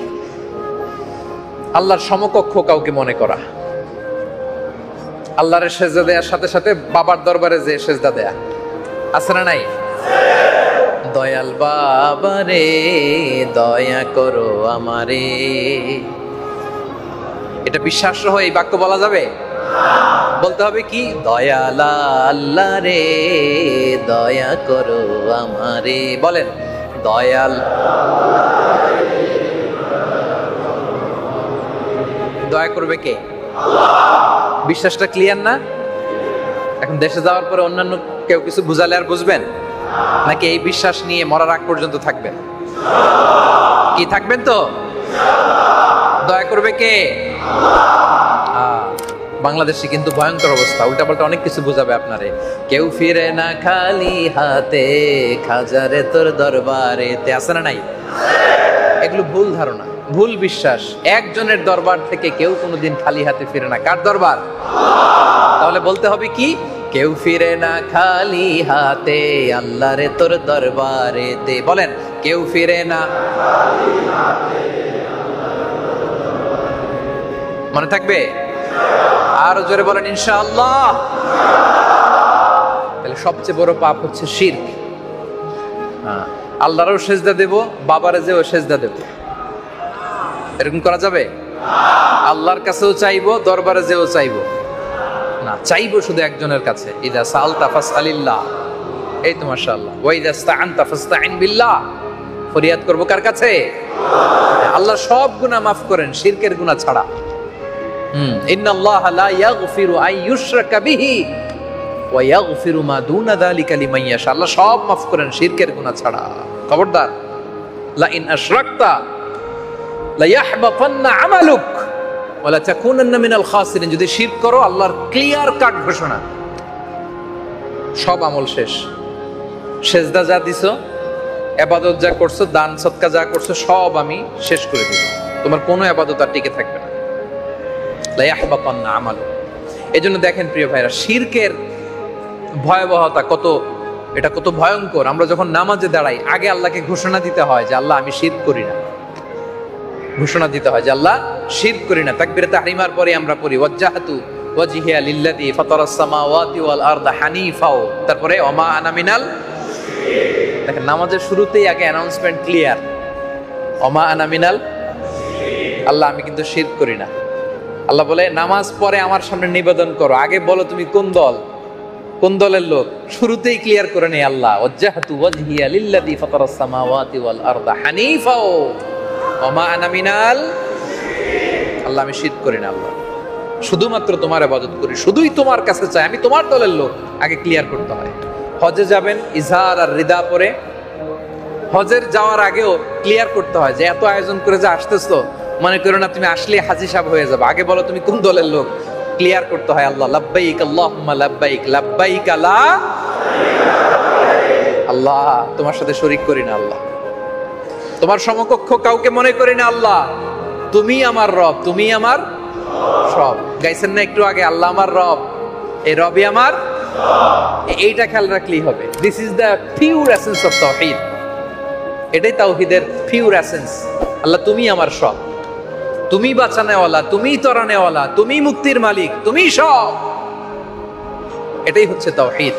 আল্লাহর সমকক্ষ কাউকে মনে করা, আল্লাহর সেজদা দেওয়ার সাথে সাথে বাবার দরবারে যে সেজদা দেয়া আছে না নাই? দয়াল বাবা রে দয়া করো আমারে, এটা বিশ্বাস সহ এই বাক্য বলা যাবে? বলতে হবে কি, দয়ালা আল্লাহ রে দয়া করো আমারে। বলেন, দয়াল। দয়া করবে কে? বিশ্বাসটা ক্লিয়ার না? এখন দেশে যাওয়ার পরে অন্যান্য কেউ কিছু বুঝালে আর বুঝবেন নাকি এই বিশ্বাস নিয়ে মরার আগ পর্যন্ত থাকবেন? কি থাকবেন তো? দয়া করবে কে? বাংলাদেশে কিন্তু ভয়ঙ্কর অবস্থা, উল্টাপাল্টা অনেক কিছু বুঝাবে আপনারে। কেউ ফিরে না খালি হাতে, খাজারে তোর দরবারে তে, আছে না নাই? এগুলো ভুল ধারণা, ভুল বিশ্বাস। একজনের দরবার থেকে কেউ কোনোদিন খালি হাতে ফিরে না। কার দরবার? তাহলে বলতে হবে কি, কেউ ফিরে না খালি হাতে, আল্লাহরে তোর দরবারে তে। বলেন, কেউ ফিরে না। মনে থাকবে? আরো জোরে বলেন ইনশাআল্লাহ। তাহলে সবচেয়ে বড় পাপ হচ্ছে শিরক। আল্লাহরও সেজদা দেব, বাবারে যেও সেজদা দেব, এরকম করা যাবে? আল্লাহর কাছেও চাইবো, দরবারে যেও চাইবো না, চাইবো শুধু একজনের কাছে। ইদা সাআলতা ফাসআলিল্লাহ, এই তো মাশাআল্লাহ। ওয়া ইদা ইসতাআনতা ফাসতাইন বিল্লাহ, ফরিয়াদ করব কার কাছে? আল্লাহ সব গুনাহ মাফ করেন, শিরকের গুনাহ ছাড়া। ইন্নাল্লাহা লা ইয়াগফিরু আন ইউশরাকা বিহি ওয়া ইয়াগফিরু মা দুনা যালিকা লিমান ইয়াশা। আল্লাহ সব মাফ করেন, শিরকের গুনাহ ছাড়া। খবরদার, লা ইন আশরাকতা লা ইয়াহবাতান্না আমালুক ওয়া লা তাকুনান্না মিনাল খাসিরিন। যদি শিরক করো, আল্লাহর ক্লিয়ার কাট ঘোষণা, সব আমল শেষ। সেজদা যা দিছো, ইবাদত যা করছো, দান সদকা যা করছো, সব আমি শেষ করে দিব। তোমার কোনো ইবাদত আর টিকে থাকবে না। লা ইয়াহবাতান্না আমালুক। এজন্য দেখেন প্রিয় ভাইরা, শিরকের ভয়াবহতা কত, এটা কত ভয়ঙ্কর। আমরা যখন নামাজে দাঁড়াই, আগে আল্লাহকে ঘোষণা দিতে হয় যে আল্লাহ আমি শিরক করি না। ঘোষণা দিতে হয় যে আল্লাহ শিরক করি না। তাকবীরে তাহরিমার পরে আমরা পড়ি ওয়াজ্জাহাতু ওয়াজহিয়া লিল্লাযী ফাতারাস সামাওয়াতি ওয়াল আরদা হানিফা, তারপরে ওমা আনা মিনাল। দেখেন নামাজের শুরুতেই আগে অ্যানাউন্সমেন্ট ক্লিয়ার, ওমা আনা মিনাল, আল্লাহ আমি কিন্তু শিরক করি না। আল্লাহ বলে নামাজ পরে আমার সামনে নিবেদন করো, আগে বলো তুমি কোন দল, কোন দলের লোক। শুরুতেই ক্লিয়ার করে নেই আল্লাহ, ওয়াজ্জাহাতু ওয়াজহিয়া লিল্লাযী ফাতারাস সামাওয়াতি ওয়াল আরদা হানিফা ওমা আনা মিনাল। আল্লাহ আমি শিরক করি না, আল্লাহ শুধুমাত্র তোমার ইবাদত করি, শুধুই তোমার কাছে চাই, আমি তোমার দলের লোক। আগে ক্লিয়ার করতে হয়। হজে যাবেন ইজহার আর রিদা পরে, হজের যাওয়ার আগেও ক্লিয়ার করতে হয় যে এত আয়োজন করে যে আসতেছো, মনে করো না তুমি আসলে হাজী সাহেব হয়ে যাবে। আগে বলো তুমি কোন দলের লোক, ক্লিয়ার করতে হয়। আল্লাহ লাব্বাইক আল্লাহুম্মা লাব্বাইক লাব্বাইক লা, আল্লাহ তোমার সাথে শরীক করি না, আল্লাহ তোমার সমকক্ষ কাউকে মনে করি না, আল্লাহ তুমি আমার রব, তুমি আমার সব। গাইছেন না একটু আগে, আল্লাহ আমার রব, এই রবই আমার। এইটা খেয়াল রাখলেই হবে। This is the pure essence of তাওহীদ। এটাই তাওহীদের পিওর এসেন্স। আল্লাহ তুমি আমার সব, তুমি বাঁচানেওয়ালা, তুমি তরানেওয়ালা, তুমি মুক্তির মালিক, তুমি সব। এটাই হচ্ছে তাওহীদ।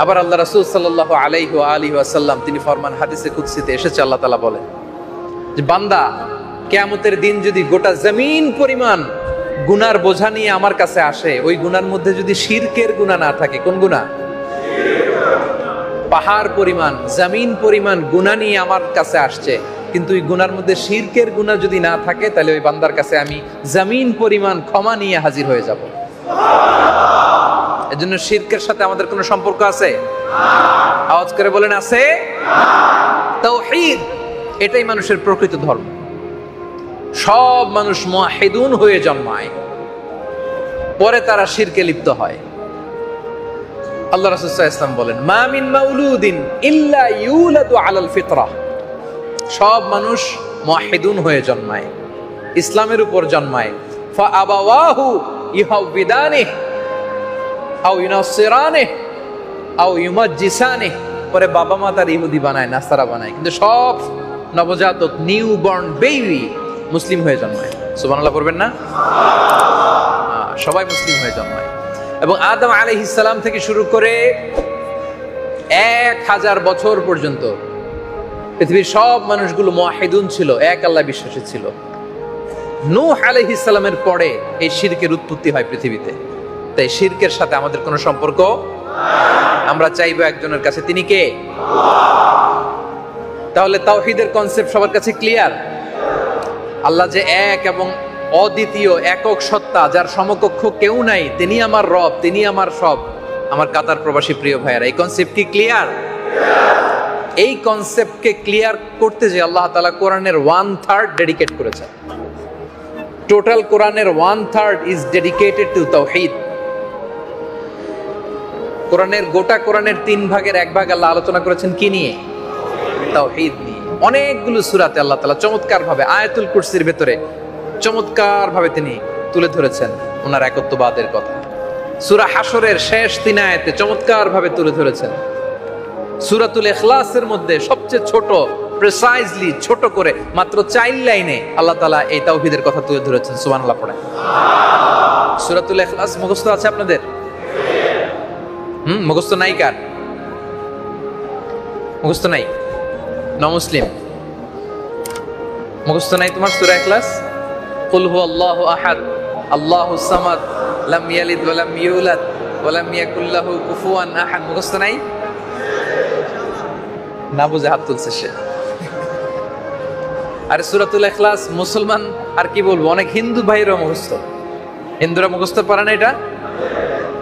আবার আল্লাহ রাসূল সাল্লাল্লাহু আলাইহি ওয়া আলিহি ওয়াসাল্লাম তিনি ফরমান, হাদিসে কুদসিতে এসেছে, আল্লাহ তাআলা বলেন যে বান্দা কিয়ামতের দিন যদি গোটা জমিন পরিমাণ গুনার বোঝা নিয়ে আমার কাছে আসে, ওই গুনার মধ্যে যদি শিরকের গুনাহ না থাকে, কোন গুনাহ? পাহাড় পরিমাণ, জমিন পরিমাণ গুনাহ নিয়ে আমার কাছে আসছে, কিন্তু ওই গুনার মধ্যে শিরকের গুনাহ যদি না থাকে, তাহলে ওই বান্দার কাছে আমি জমিন পরিমাণ ক্ষমা নিয়ে হাজির হয়ে যাব। এজন্য শিরকের সাথে আমাদের কোনো সম্পর্ক আছে? আওয়াজ করে বলেন আছে। তাওহীদ এটাই মানুষের প্রকৃত ধর্ম। সব মানুষ মুওয়াহিদুন হয়ে জন্মায়, পরে তারা শিরকে লিপ্ত হয়। আল্লাহ রাসূল সাল্লাল্লাহু আলাইহি ওয়াসাল্লাম বলেন, মা মিন মাউলুদিন ইল্লা ইউলাদু আলাল ফিতরা। সব মানুষ মুওয়াহিদুন হয়ে জন্মায়, ইসলামের উপর জন্মায়। ফা আবাওয়াহু ইউহাউবিদানিহি আও ইউনাসসিরানিহি আও ইউমাজ্জিসানিহি, পরে বাবা মা তার ইহুদি বানায়, নাসারা বানায়, কিন্তু সব নবজাতক নিউ বর্ন বেবি মুসলিম হয়ে জন্মায়। সুবহানাল্লাহ পড়বেন না? সবাই মুসলিম হয়ে জন্মায়। এবং আদম আলাইহিস সালাম থেকে শুরু করে 1000 বছর পর্যন্ত পৃথিবীর সব মানুষগুলো মুওয়াহিদুন ছিল, এক আল্লাহ বিশ্বাসী ছিল। নূহ আলাইহিস সালামের পরে এই শিরকের উৎপত্তি হয় পৃথিবীতে। তাই শিরকের সাথে আমাদের কোনো সম্পর্ক, আমরা চাইবো একজনের কাছে, তিনি কে? তাহলে তাওহীদের কনসেপ্ট সবার কাছে ক্লিয়ার। আল্লাহ যে এক এবং অদ্বিতীয় একক সত্তা, যার সমকক্ষ কেউ নাই, তিনি আমার রব, তিনি আমার সব। আমার কাতার প্রবাসী প্রিয় ভাইয়েরা, এই কনসেপ্ট কি ক্লিয়ার? এই কনসেপ্টকে ক্লিয়ার করতে যে আল্লাহ তাআলা কোরআনের 1/3 ডেডিকেট করেছেন। টোটাল কোরআনের 1/3 ইজ ডেডিকেটেড টু তাওহীদ। কোরআনের গোটা কোরআনের 3 ভাগের 1 ভাগ আল্লাহ আলোচনা করেছেন কি নিয়ে? তাওহীদ নিয়ে। অনেকগুলো সূরাতে আল্লাহ তাআলা চমৎকার ভাবে, আয়াতুল কুরসির ভেতরে চমৎকার ভাবে তিনি তুলে ধরেছেন ওনার একত্ববাদের কথা। সূরা হাশরের শেষ 3 আয়াতে চমৎকার ভাবে তুলে ধরেছেন। সূরাতুল ইখলাসের মধ্যে সবচেয়ে ছোট, প্রিসাইজলি ছোট করে মাত্র 4 লাইনে আল্লাহ তাআলা এই তাওহীদের কথা তুলে ধরেছেন। সুবহানাল্লাহ পড়েন। সূরাতুল ইখলাস মুখস্থ আছে আপনাদের? মুখস্থ নাই কার? মুখস্থ নাই? মুসলিম মুখস্থ নাই তোমার সূরা ইখলাস? কুল হুয়াল্লাহু আহাদ আল্লাহুস সামাদ লাম ইয়ালিদ ওয়া লাম ইউলাদ ওয়া লাম ইয়াকুল লাহু কুফুয়ান আহাদ। মুখস্থ নাই? না বুঝে হাত তুলছে সে। আরে সূরাতুল ইখলাস মুসলমান আর কি বলবো, অনেক হিন্দু ভাইরা মুখস্থ। হিন্দুরা মুখস্থ পারে না এটা?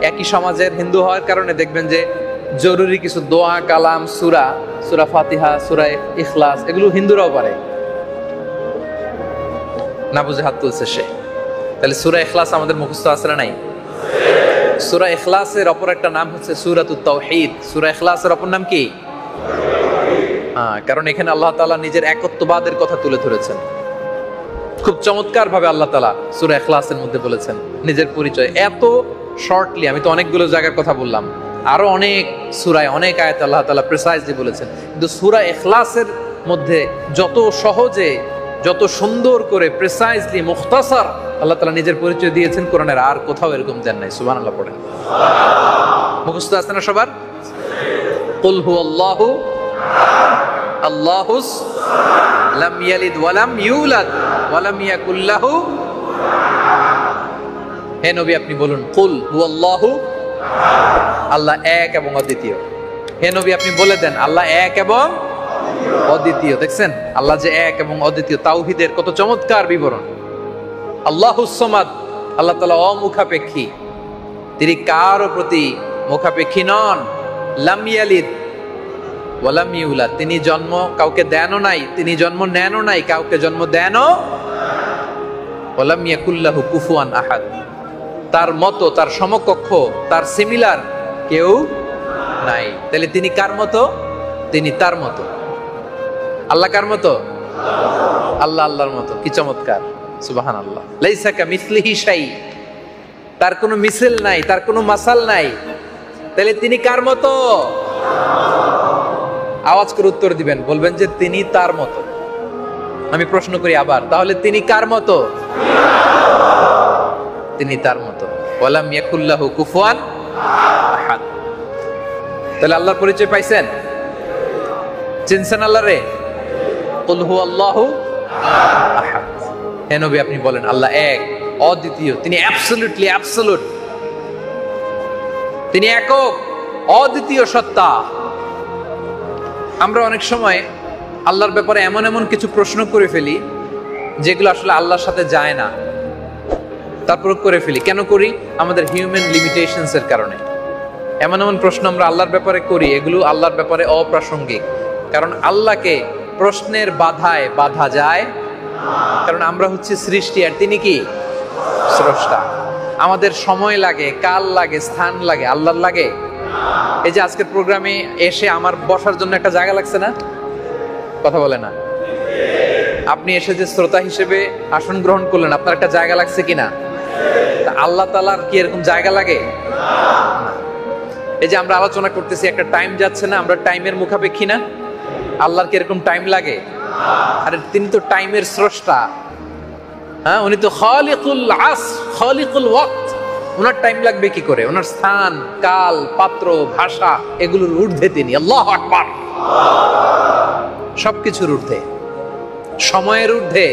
একই সমাজের হিন্দু হওয়ার কারণে দেখবেন যে জরুরি কিছু দোয়া কালাম, সূরা, সূরা ফাতিহা, সূরা ইখলাস, এগুলো হিন্দুরাও পারে। না বুঝে হাত তুলছে সে। তাহলে সূরা ইখলাস আমাদের মুখস্থ আছে না নাই? সূরা ইখলাসের অপর একটা নাম হচ্ছে সূরাতুত তাওহীদ। সূরা ইখলাসের অপর নাম কি? কারণ এখানে আল্লাহ তাআলা নিজের একত্ববাদের কথা তুলে ধরেছেন। খুব চমৎকার ভাবে আল্লাহ তাআলা সূরা ইখলাসের মধ্যে বলেছেন নিজের পরিচয়। এত শর্টলি, আমি তো অনেকগুলো জায়গার কথা বললাম, আরো অনেক সূরায় অনেক আয়াতে আল্লাহ তাআলা প্রিসাইজলি বলেছেন, কিন্তু সূরা ইখলাসের মধ্যে যত সহজে, যত সুন্দর করে, প্রিসাইজলি, মুখতাসার আল্লাহ তাআলা নিজের পরিচয় দিয়েছেন, কোরআনের আর কোথাও এরকম দেন নাই। সুবহানাল্লাহ পড়েন। মুখস্থ আছে না সবার? কুল হুয়াল্লাহু আল্লাহুস লাম ইয়ালিদ ওয়া লাম ইউলাদ ওয়া লাম ইয়াকুল লাহু। হে নবী আপনি বলুন, কুল হুয়াল্লাহু, আল্লাহ এক এবং অদ্বিতীয়। হে নবী আপনি বলে দেন আল্লাহ এক এবং অদ্বিতীয়। দেখছেন আল্লাহ যে এক এবং অদ্বিতীয়, তাওহীদের কত চমৎকার বিবরণ। আল্লাহুস সামাদ, আল্লাহ তাআলা অমুখাপেক্ষী, তিনি কারো প্রতি মুখাপেক্ষী নন। লাম ইয়ালিদ ওয়া লাম ইউলাদ, তিনি জন্ম কাউকে দেনও নাই, তিনি জন্ম নেনও নাই, কাউকে জন্ম দেনও। ওয়া লাম ইয়াকুল লাহু কুফুয়ান আহাদ, তার মতো, তার সমকক্ষ, তার সিমিলার কেউ নাই। তাহলে তিনি কার মতো? তিনি তার মতো। আল্লাহ কার মতো? আল্লাহ আল্লাহর মতো। কি চমৎকার! সুবহানাল্লাহ। লাইসা কামিসলিহি শাই, তার কোনো মিসল নাই, তার কোনো মাসাল নাই। তাহলে তিনি কার মতো? আওয়াজ করে উত্তর দিবেন, বলবেন যে তিনি তার মতো। আমি প্রশ্ন করি আবার, তাহলে তিনি কার মতো? তিনি তার মতো। ওয়ালাম ইয়াকুল লাহু কুফুয়ান আহাদ। তাহলে আল্লাহর পরিচয় পাইছেন? চিনছেন আল্লাহ রে? কুল হুয়াল্লাহু আহাদ। হে নবী আপনি বলেন আল্লাহ এক, অদ্বিতীয়, তিনি অ্যাবসলিউটলি অ্যাবসলিউট, তিনি একক, অদ্বিতীয় সত্তা। আমরা অনেক সময় আল্লাহর ব্যাপারে এমন এমন কিছু প্রশ্ন করে ফেলি যেগুলো আসলে আল্লাহর সাথে যায় না, তারপর করে ফেলি। কেন করি? আমাদের হিউম্যান লিমিটেশনস এর কারণে। এমন এমন প্রশ্ন আমরা আল্লাহর ব্যাপারে করি, এগুলো আল্লাহর ব্যাপারে অপ্রাসঙ্গিক। কারণ আল্লাহকে প্রশ্নের বাধায় বাধা যায়, কারণ আমরা হচ্ছে সৃষ্টি আর তিনি কি স্রষ্টা। আমাদের সময় লাগে, কাল লাগে, স্থান লাগে, আল্লাহর লাগে? এই যে আজকের প্রোগ্রামে এসে আমার বসার জন্য একটা জায়গা লাগছে না? কথা বলে না? আপনি এসে যে শ্রোতা হিসেবে আসন গ্রহণ করলেন, আপনার একটা জায়গা লাগছে কিনা? আল্লাহ তাআলার কি এরকম জায়গা লাগে? এই যে আমরা আলোচনা করতেছি, একটা টাইম যাচ্ছে না, আমরা টাইমের মুখাপেক্ষী না? আল্লাহর কি এরকম টাইম লাগে? আরে তিনি তো টাইমের স্রষ্টা। হ্যাঁ, উনি তো খালিকুল আসর, খালিকুল ওয়াক্ত। ওনার টাইম লাগবে কি করে? ওনার স্থান, কাল, পাত্র, ভাষা এগুলোর ঊর্ধ্বে তিনি। আল্লাহু আকবার। সবকিছুর ঊর্ধ্বে, সময়ের ঊর্ধ্বে,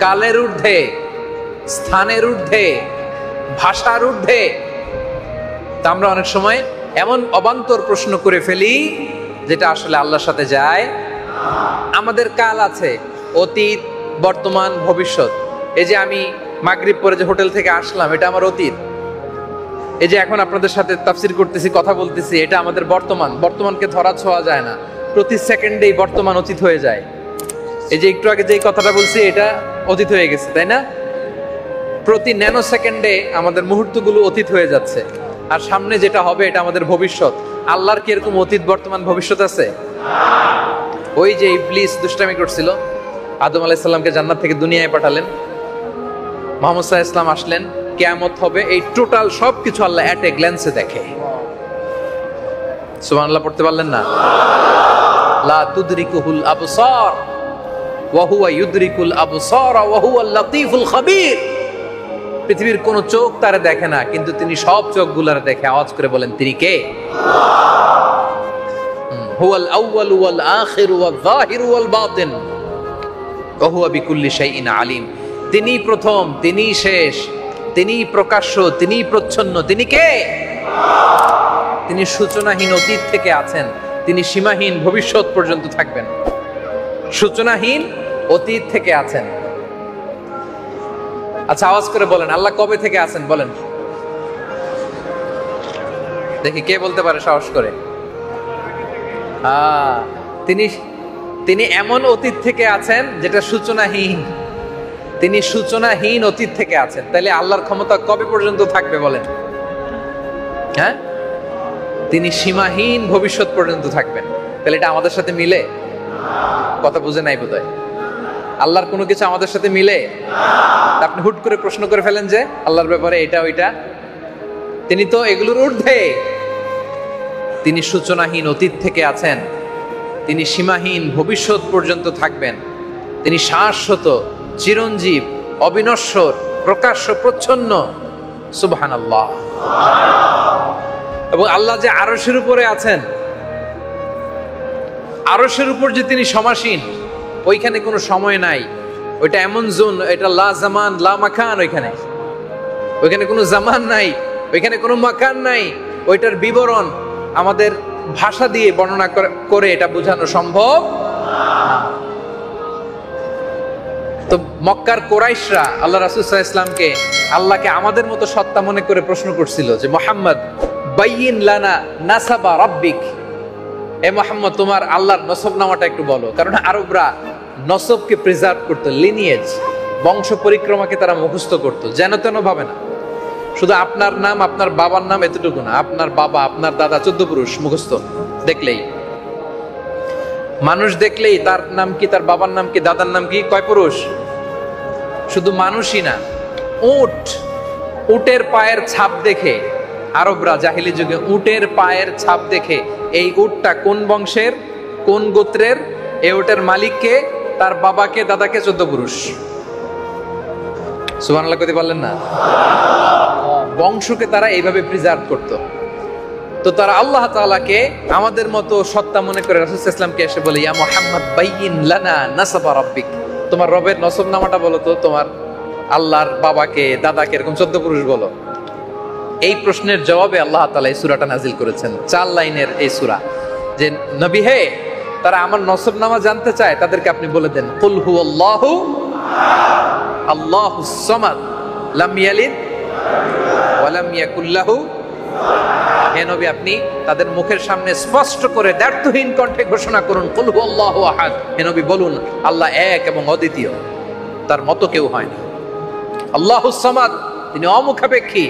কালের ঊর্ধ্বে, স্থানের ঊর্ধ্বে, ভাষার ঊর্ধ্বে। তা আমরা অনেক সময় এমন অবান্তর প্রশ্ন করে ফেলি যেটা আসলে আল্লাহর সাথে যায়। আমাদের কাল আছে, অতীত, বর্তমান, ভবিষ্যৎ। এই যে আমি মাগরিব পরে যে হোটেল থেকে আসলাম, এটা আমার অতীত। এই যে এখন আপনাদের সাথে তাফসীর করতেছি, কথা বলতেছি, এটা আমাদের বর্তমান। বর্তমানকে ধরা ছোঁয়া যায় না, প্রতি সেকেন্ডেই বর্তমান অতীত হয়ে যায়। এই যে একটু আগে যে কথাটা বলছি, এটা অতীত হয়ে গেছে, তাই না? প্রতি ন্যানো সেকেন্ডে আমাদের মুহূর্তগুলো অতীত হয়ে যাচ্ছে, আর সামনে যেটা হবে এটা আমাদের ভবিষ্যৎ। আল্লাহর কি এরকম অতীত, বর্তমান, ভবিষ্যৎ আছে? ওই যে ইবলিস দুষ্টামি করছিল, আদম আলাইহিস সালামকে জান্নাত থেকে দুনিয়ায় পাঠালেন, মুহাম্মদ সাল্লাল্লাহু আলাইহি ওয়াসাল্লাম আসলেন, কিয়ামত হবে, এই টোটাল সবকিছু আল্লাহ এট এ গ্ল্যান্সে দেখে। সুবহানাল্লাহ পড়তে পারলেন না? লা তুদরিকুহুল আবসার ওয়া হুয়া ইউদরিকুল আবসার ওয়া হুয়াল লাতীফুল খাবীর। পৃথিবীর কোন চোখ তারে দেখে না, কিন্তু তিনি সব চোখগুলোর দেখে। আওয়াজ করে বলেন, তিনি কে? হুয়াল আউয়ালু ওয়াল আখিরু ওয়াল যাহিরু ওয়াল বাতিন ওয়া হুয়া বিকুল্লি শাইইন আলিম। তিনি প্রথম, তিনি শেষ, তিনি প্রকাশ্য, তিনি প্রচ্ছন্ন। তিনি কে? তিনি সূচনাহীন অতীত থেকে আছেন, তিনি সীমাহীন ভবিষ্যৎ পর্যন্ত থাকবেন। সূচনাহীন অতীত থেকে আছেন। আচ্ছা, আওয়াজ করে বলেন, আল্লাহ কবে থেকে আছেন? বলেন দেখি কে বলতে পারে সাহস করে। তিনি এমন অতীত থেকে আছেন যেটা সূচনাহীন। তিনি সূচনাহীন অতীত থেকে আছেন। তাহলে আল্লাহর ক্ষমতা কবে পর্যন্ত থাকবে বলেন? হ্যাঁ, তিনি সীমাহীন ভবিষ্যৎ পর্যন্ত থাকবেন। তাহলে এটা আমাদের সাথে মিলে? কথা বুঝে নাই বোধহয়। আল্লাহর কোনো কিছু আমাদের সাথে মিলে? আপনি হুট করে প্রশ্ন করে ফেলেন যে আল্লাহর ব্যাপারে এটা ওইটা। তিনি তো এগুলোর ঊর্ধ্বে। তিনি সূচনাহীন অতীত থেকে আছেন, তিনি সীমাহীন ভবিষ্যৎ পর্যন্ত থাকবেন। তিনি শাশ্বত, চিরঞ্জীব, অবিনশ্বর, প্রকাশ্য, প্রচ্ছন্ন। সুবহানাল্লাহ। এবং আল্লাহ যে আরশের উপরে আছেন, আরশের উপর যে তিনি সমাসীন, ওইখানে কোনো সময় নাই। ওইটা এমন জোন, এটা লা জামান লা মাকান। ওইখানে কোনো জামান নাই, ওইখানে কোনো মাকান নাই। ওইটার বিবরণ আমাদের ভাষা দিয়ে বর্ণনা করে এটা বোঝানো সম্ভব না। তো মক্কার কোরাইশরা আল্লাহ রাসূল সাল্লাল্লাহু আলাইহি ওয়াসাল্লামকে, আল্লাহকে আমাদের মতো সত্তা মনে করে প্রশ্ন করছিল যে মুহাম্মদ বাইয়িন লানা নাসাবা রাব্বিক। এ মুহাম্মদ, তোমার আল্লাহর নসবনামাটা একটু বলো। কারণ আরবরা নসবকে প্রিজার্ভ করতো, লিনিয়েজ, বংশ পরিক্রমাকে তারা মুখস্থ করতো, যেন তেন ভাবে না। শুধু আপনার নাম, আপনার বাবার নাম এতটুকু না, আপনার বাবা, আপনার দাদা, 14 পুরুষ মুখস্থ। দেখলেই মানুষ, দেখলেই তার নাম কি, তার বাবার নাম কি, দাদার নাম কি, কয় পুরুষ। শুধু মানুষই না, উট, উটের পায়ের ছাপ দেখে আরবরা জাহিলি যুগে উটের পায়ের ছাপ দেখে এই উটটা কোন বংশের, কোন গোত্রের, এই উটের মালিককে, তার বাবাকে, দাদাকে, 14 পুরুষ। সুবহানাল্লাহ কইতে পারলেন না? বংশকে তারা এইভাবে প্রিজার্ভ করত। তো তারা আল্লাহ তাআলাকে আমাদের মতো সত্তা মনে করে রাসূল সাল্লাল্লাহু আলাইহি ওয়াসাল্লামকে এসে বলে, ইয়া মুহাম্মদ বাইয়িন লানা নাসাবা রাব্বিক। তোমার রবের নসবনামাটা বলো তো, তোমার আল্লাহর বাবাকে, দাদাকে, এরকম 14 পুরুষ বলো। এই প্রশ্নের জবাবে আল্লাহ তাআলা এই সূরাটা নাজিল করেছেন, 4 লাইনের এই সূরা। যে নবী হে, তারা আমার নসবনামা জানতে চায়, তাদেরকে আপনি বলে দেন, কুল হুয়াল্লাহু আল্লাহুস সামাদ লাম ইয়ালিদ ওয়া লাম ইয়াকুল লাহু। হে নবী, আপনি তাদের মুখের সামনে স্পষ্ট করে দ্ব্যর্থহীন কণ্ঠে ঘোষণা করুন, কুল হুয়াল্লাহু আহাদ। হে নবী বলুন, আল্লাহ এক এবং অদ্বিতীয়, তার মতো কেউ হয় না। আল্লাহুস সামাদ, তিনি অমুখাপেক্ষী।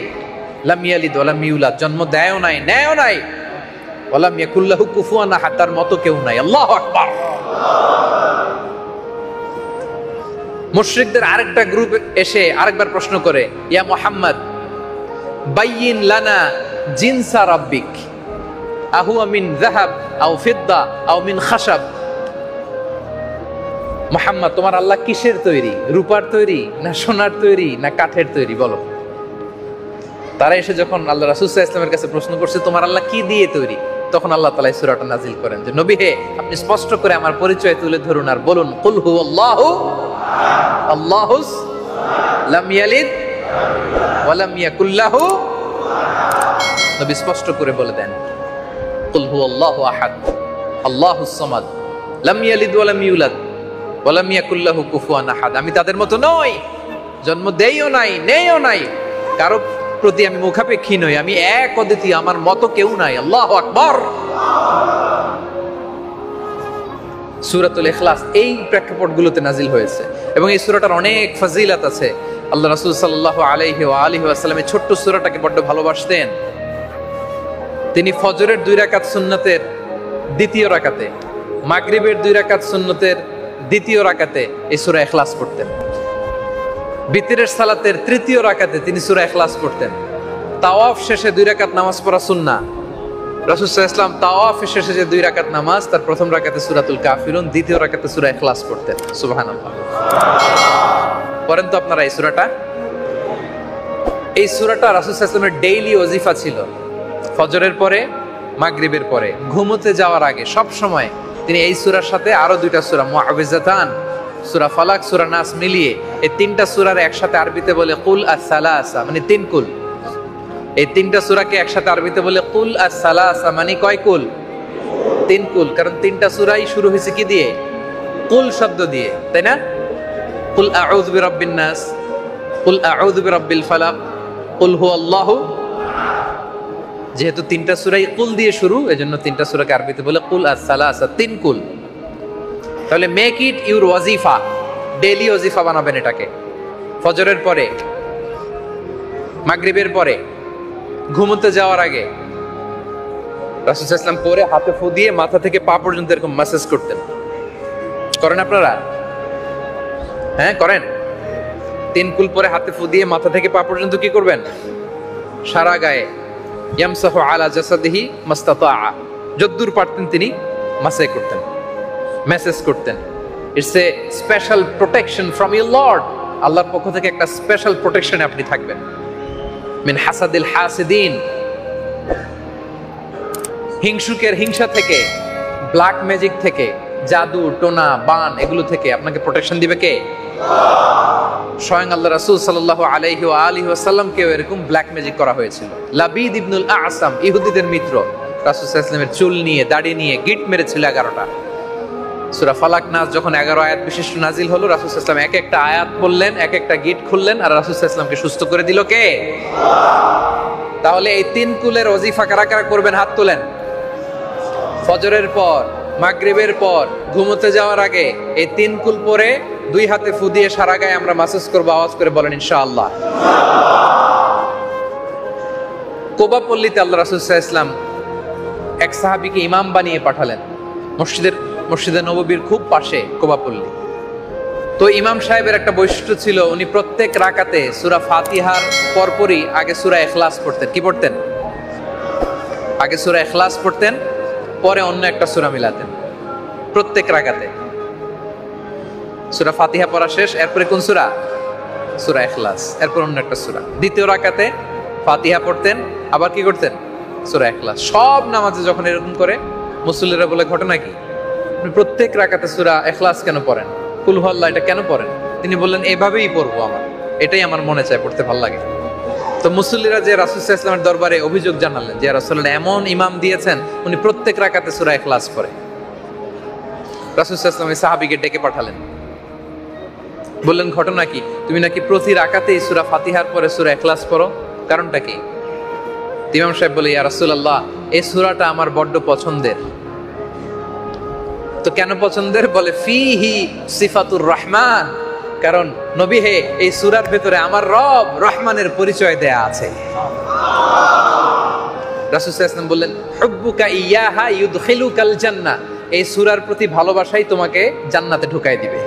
লাম ইয়ালিদ ওয়া লাম ইউলাদ, জন্ম দেয়ও নাই, নেয়ও নাই। ওয়া লাম ইয়াকুল লাহু কুফুয়ান আহাদ, তার মতো কেউ নাই। আল্লাহু আকবার। মুশরিকদের আরেকটা গ্রুপ এসে আরেকবার প্রশ্ন করে, ইয়া মুহাম্মদ বাইয়িন লানা জিনসা রাব্বিক আহুয়া মিন যাহাব আও ফিদ্দা আও মিন খাশাব। মুহাম্মদ, তোমার আল্লাহ কিসের তৈরি? রূপার তৈরি, না সোনার তৈরি, না কাঠের তৈরি, বলো। তারা এসে যখন আল্লাহ রাসূল সাল্লাল্লাহু আলাইহি ওয়াসাল্লামের কাছে প্রশ্ন করছে, তোমার আল্লাহ কি দিয়ে তৈরি, তখন আল্লাহ তাআলা এই সূরাটা নাজিল করেন যে, নবী হে, আপনি স্পষ্ট করে আমার পরিচয় তুলে ধরুন আর বলুন, কুল হুয়াল্লাহু আল্লাহুস লাম ইয়ালিদ ওয়া লাম ইয়াকুল লাহু, নবী স্পষ্ট করে বলে দেন কুল হুয়াল্লাহু আহাদ আল্লাহুস সামাদ লাম ইয়ালিদ ওয়া লাম ইউলাদ ওয়া লাম ইয়াকুল লাহু কুফুয়ান আহাদ। আমি তাদের মতো নই, জন্ম দেইও নাই, নেইও নাই, কারো প্রতি আমি মুখাপেক্ষী নই, আমি এক অদ্বিতীয়, আমার মতো কেউ নাই। আল্লাহু আকবার। সূরাতুল ইখলাস এই প্রেক্ষাপটগুলোতে নাজিল হয়েছে এবং এই সূরাটার অনেক ফজিলত আছে। আল্লাহ রাসূল সাল্লাল্লাহু আলাইহি ওয়া আলিহি ওয়াসাল্লাম এই ছোট্ট সূরাটাকে বড় ভালোবাসতেন। তিনি ফজরের 2 রাকাত সুন্নতের দ্বিতীয় রাকাতে, মাগরিবের 2 রাকাত সুন্নতের দ্বিতীয় রাকাতে এই সূরা ইখলাস পড়তেন। বিতরের সালাতের তৃতীয় রাকাতে তিনি সূরা ইখলাস পড়তেন। তাওয়াফ শেষে 2 রাকাত নামাজ পড়া সুন্নাহ। রাসূল সাল্লাল্লাহু আলাইহি ওয়াসাল্লাম তাওয়াফের শেষে যে 2 রাকাত নামাজ, তার প্রথম রাকাতে সূরাতুল কাফিরুন, দ্বিতীয় রাকাতে সূরা ইখলাস পড়তেন। সুবহানাল্লাহ। পড়েন তো আপনারা এই সূরাটা। এই সূরাটা রাসূল সাল্লাল্লাহু আলাইহি ওয়াসাল্লামের ডেইলি ওয়াজিফা ছিল। ফজরের পরে, মাগরিবের পরে, ঘুমোতে যাওয়ার আগে সব সময় তিনি এই সূরার সাথে আরো 2টা সূরা মুআউযিজাতান, সূরা ফালাক, সূরা নাস মিলিয়ে এই 3টা সূরার একসাথে আরবিতে বলে কুল আস-সালাসা, মানে 3 কুল। এই 3টা সূরাকে একসাথে আরবিতে বলে কুল আস-সালাসা, মানে কয় কুল? 3 কুল। কারণ 3টা সূরাই শুরু হয়েছে কি দিয়ে? কুল শব্দ দিয়ে, তাই না? কুল আউযু বিরাব্বিন নাস, কুল আউযু বিরাব্বিল ফালাক, কুল হুয়াল্লাহু। যেহেতু 3টা সূরাই কুল দিয়ে শুরু, এজন্য 3টা সূরাকে আরবিতে বলে কুল আস-সালাসা, 3 কুল। তাহলে মেক ইট ইউর ওয়াজিফা, ডেইলি ওয়াজিফা বানাবেন এটাকে। ফজরের পরে, মাগরিবের পরে, ঘুমোতে যাওয়ার আগে রাসূল সাল্লাল্লাহু আলাইহি ওয়াসাল্লাম পরে হাতে ফু দিয়ে মাথা থেকে পা পর্যন্ত এরকম ম্যাসেজ করতেন। করেন আপনারা? হ্যাঁ করেন। 3 কুল পরে হাতে ফু দিয়ে মাথা থেকে পা পর্যন্ত কি করবেন? সারা গায়ে ইয়ামসাহু আলা জাসাদিহি মাস্তাতাআ, যদ্দুর পারতেন তিনি মাসাজ করতেন, মেসেজ করতেন। It's a special protection from your Lord. আল্লাহর পক্ষ থেকে একটা স্পেশাল প্রোটেকশনে আপনি থাকবেন। মিন হাসাদিল হাসিদিন, হিংসুকের হিংসা থেকে, ব্ল্যাক ম্যাজিক থেকে, জাদু টোনা বান এগুলো থেকে আপনাকে প্রোটেকশন দিবে কে? স্বয়ং আল্লাহ রাসূল সাল্লাল্লাহু আলাইহি ওয়া আলিহি ওয়াসাল্লামকেও এরকম ব্ল্যাক ম্যাজিক করা হয়েছিল। লাবিদ ইবনুল আ'সাম, ইহুদিদের মিত্র, রাসূল সাল্লাল্লাহু আলাইহি ওয়াসাল্লামের চুল নিয়ে, দাড়ি নিয়ে গিট মেরেছিল 11টা। সূরা ফালাক নাস যখন 11 আয়াত বিশিষ্ট নাজিল হলো, রাসূল সাল্লাল্লাহু আলাইহি ওয়াসাল্লাম এক একটা আয়াত বললেন, এক একটা গিট খুললেন, আর রাসূল সাল্লাল্লাহু আলাইহি ওয়াসাল্লামকে সুস্থ করে দিল কে? তাহলে এই 3 কুলের ওয়াজিফা কারা কারা করবেন? হাত তোলেন। ফজরের পর, মাগরিবের পর, ঘুমোতে যাওয়ার আগে এই 3 কুল পরে 2 হাতে ফু দিয়ে সারা গায়ে আমরা মাসাজ করব। আওয়াজ করে বলেন ইনশাআল্লাহ। কোবা পল্লীতে আল্লাহ রাসূল সাল্লাল্লাহু আলাইহি ওয়াসাল্লাম এক সাহাবীকে ইমাম বানিয়ে পাঠালেন। মসজিদে নববীর খুব পাশে কোবা পল্লী। তো ইমাম সাহেবের একটা বৈশিষ্ট্য ছিল, উনি প্রত্যেক রাকাতে সূরা ফাতিহার পরপরই আগে সূরা ইখলাস পড়তেন। কি পড়তেন? আগে সূরা ইখলাস পড়তেন, পরে অন্য একটা সূরা মিলাতেন প্রত্যেক রাকাতে। সূরা ফাতিহা পড়া শেষ, এরপরে কোন সূরা? সূরা ইখলাস, এরপর অন্য একটা সূরা। দ্বিতীয় রাকাতে ফাতিহা পড়তেন, আবার কি করতেন? সূরা ইখলাস। সব নামাজে যখন এরকম করে, মুসল্লিরা বলে ঘটনা কি? আপনি প্রত্যেক রাকাতে সূরা ইখলাস কেন পড়েন? কুল হুয়াল্লাহ এটা কেন পড়েন? তিনি বললেন এভাবেই পড়বো, এটাই আমার মনে চায়, পড়তে ভালো লাগে। তো মুসল্লিরা যে রাসূল সাল্লাল্লাহু আলাইহি ওয়াসাল্লামের দরবারে অভিযোগ জানালেন যে রাসূলুল্লাহ এমন ইমাম দিয়েছেন, উনি প্রত্যেক রাকাতে সূরা ইখলাস পড়ে। রাসূল সাল্লাল্লাহু আলাইহি ওয়াসাল্লাম এই সাহাবীকে ডেকে পাঠালেন, বললেন ঘটনা কি? তুমি নাকি প্রতি রাকাতেই সূরা ফাতিহার পরে সূরা ইখলাস পড়ো, কারণটা কি? ইমাম সাহেব বলে, ইয়া রাসূলুল্লাহ, এই সূরাটা আমার বড্ড পছন্দের। তো কেন পছন্দের? বলে ফিহি সিফাতুর রহমান, কারণ নবী হে এই সূরার ভিতরে আমার রব রহমানের পরিচয় দেয়া আছে। রাসূল সাল্লাল্লাহু আলাইহি ওয়াসাল্লাম বললেন, হুব্বুকা ইয়াহা ইউদখিলুকাল জান্নাহ, এই সূরার প্রতি ভালোবাসাই তোমাকে জান্নাতে ঢুকাই দিবে।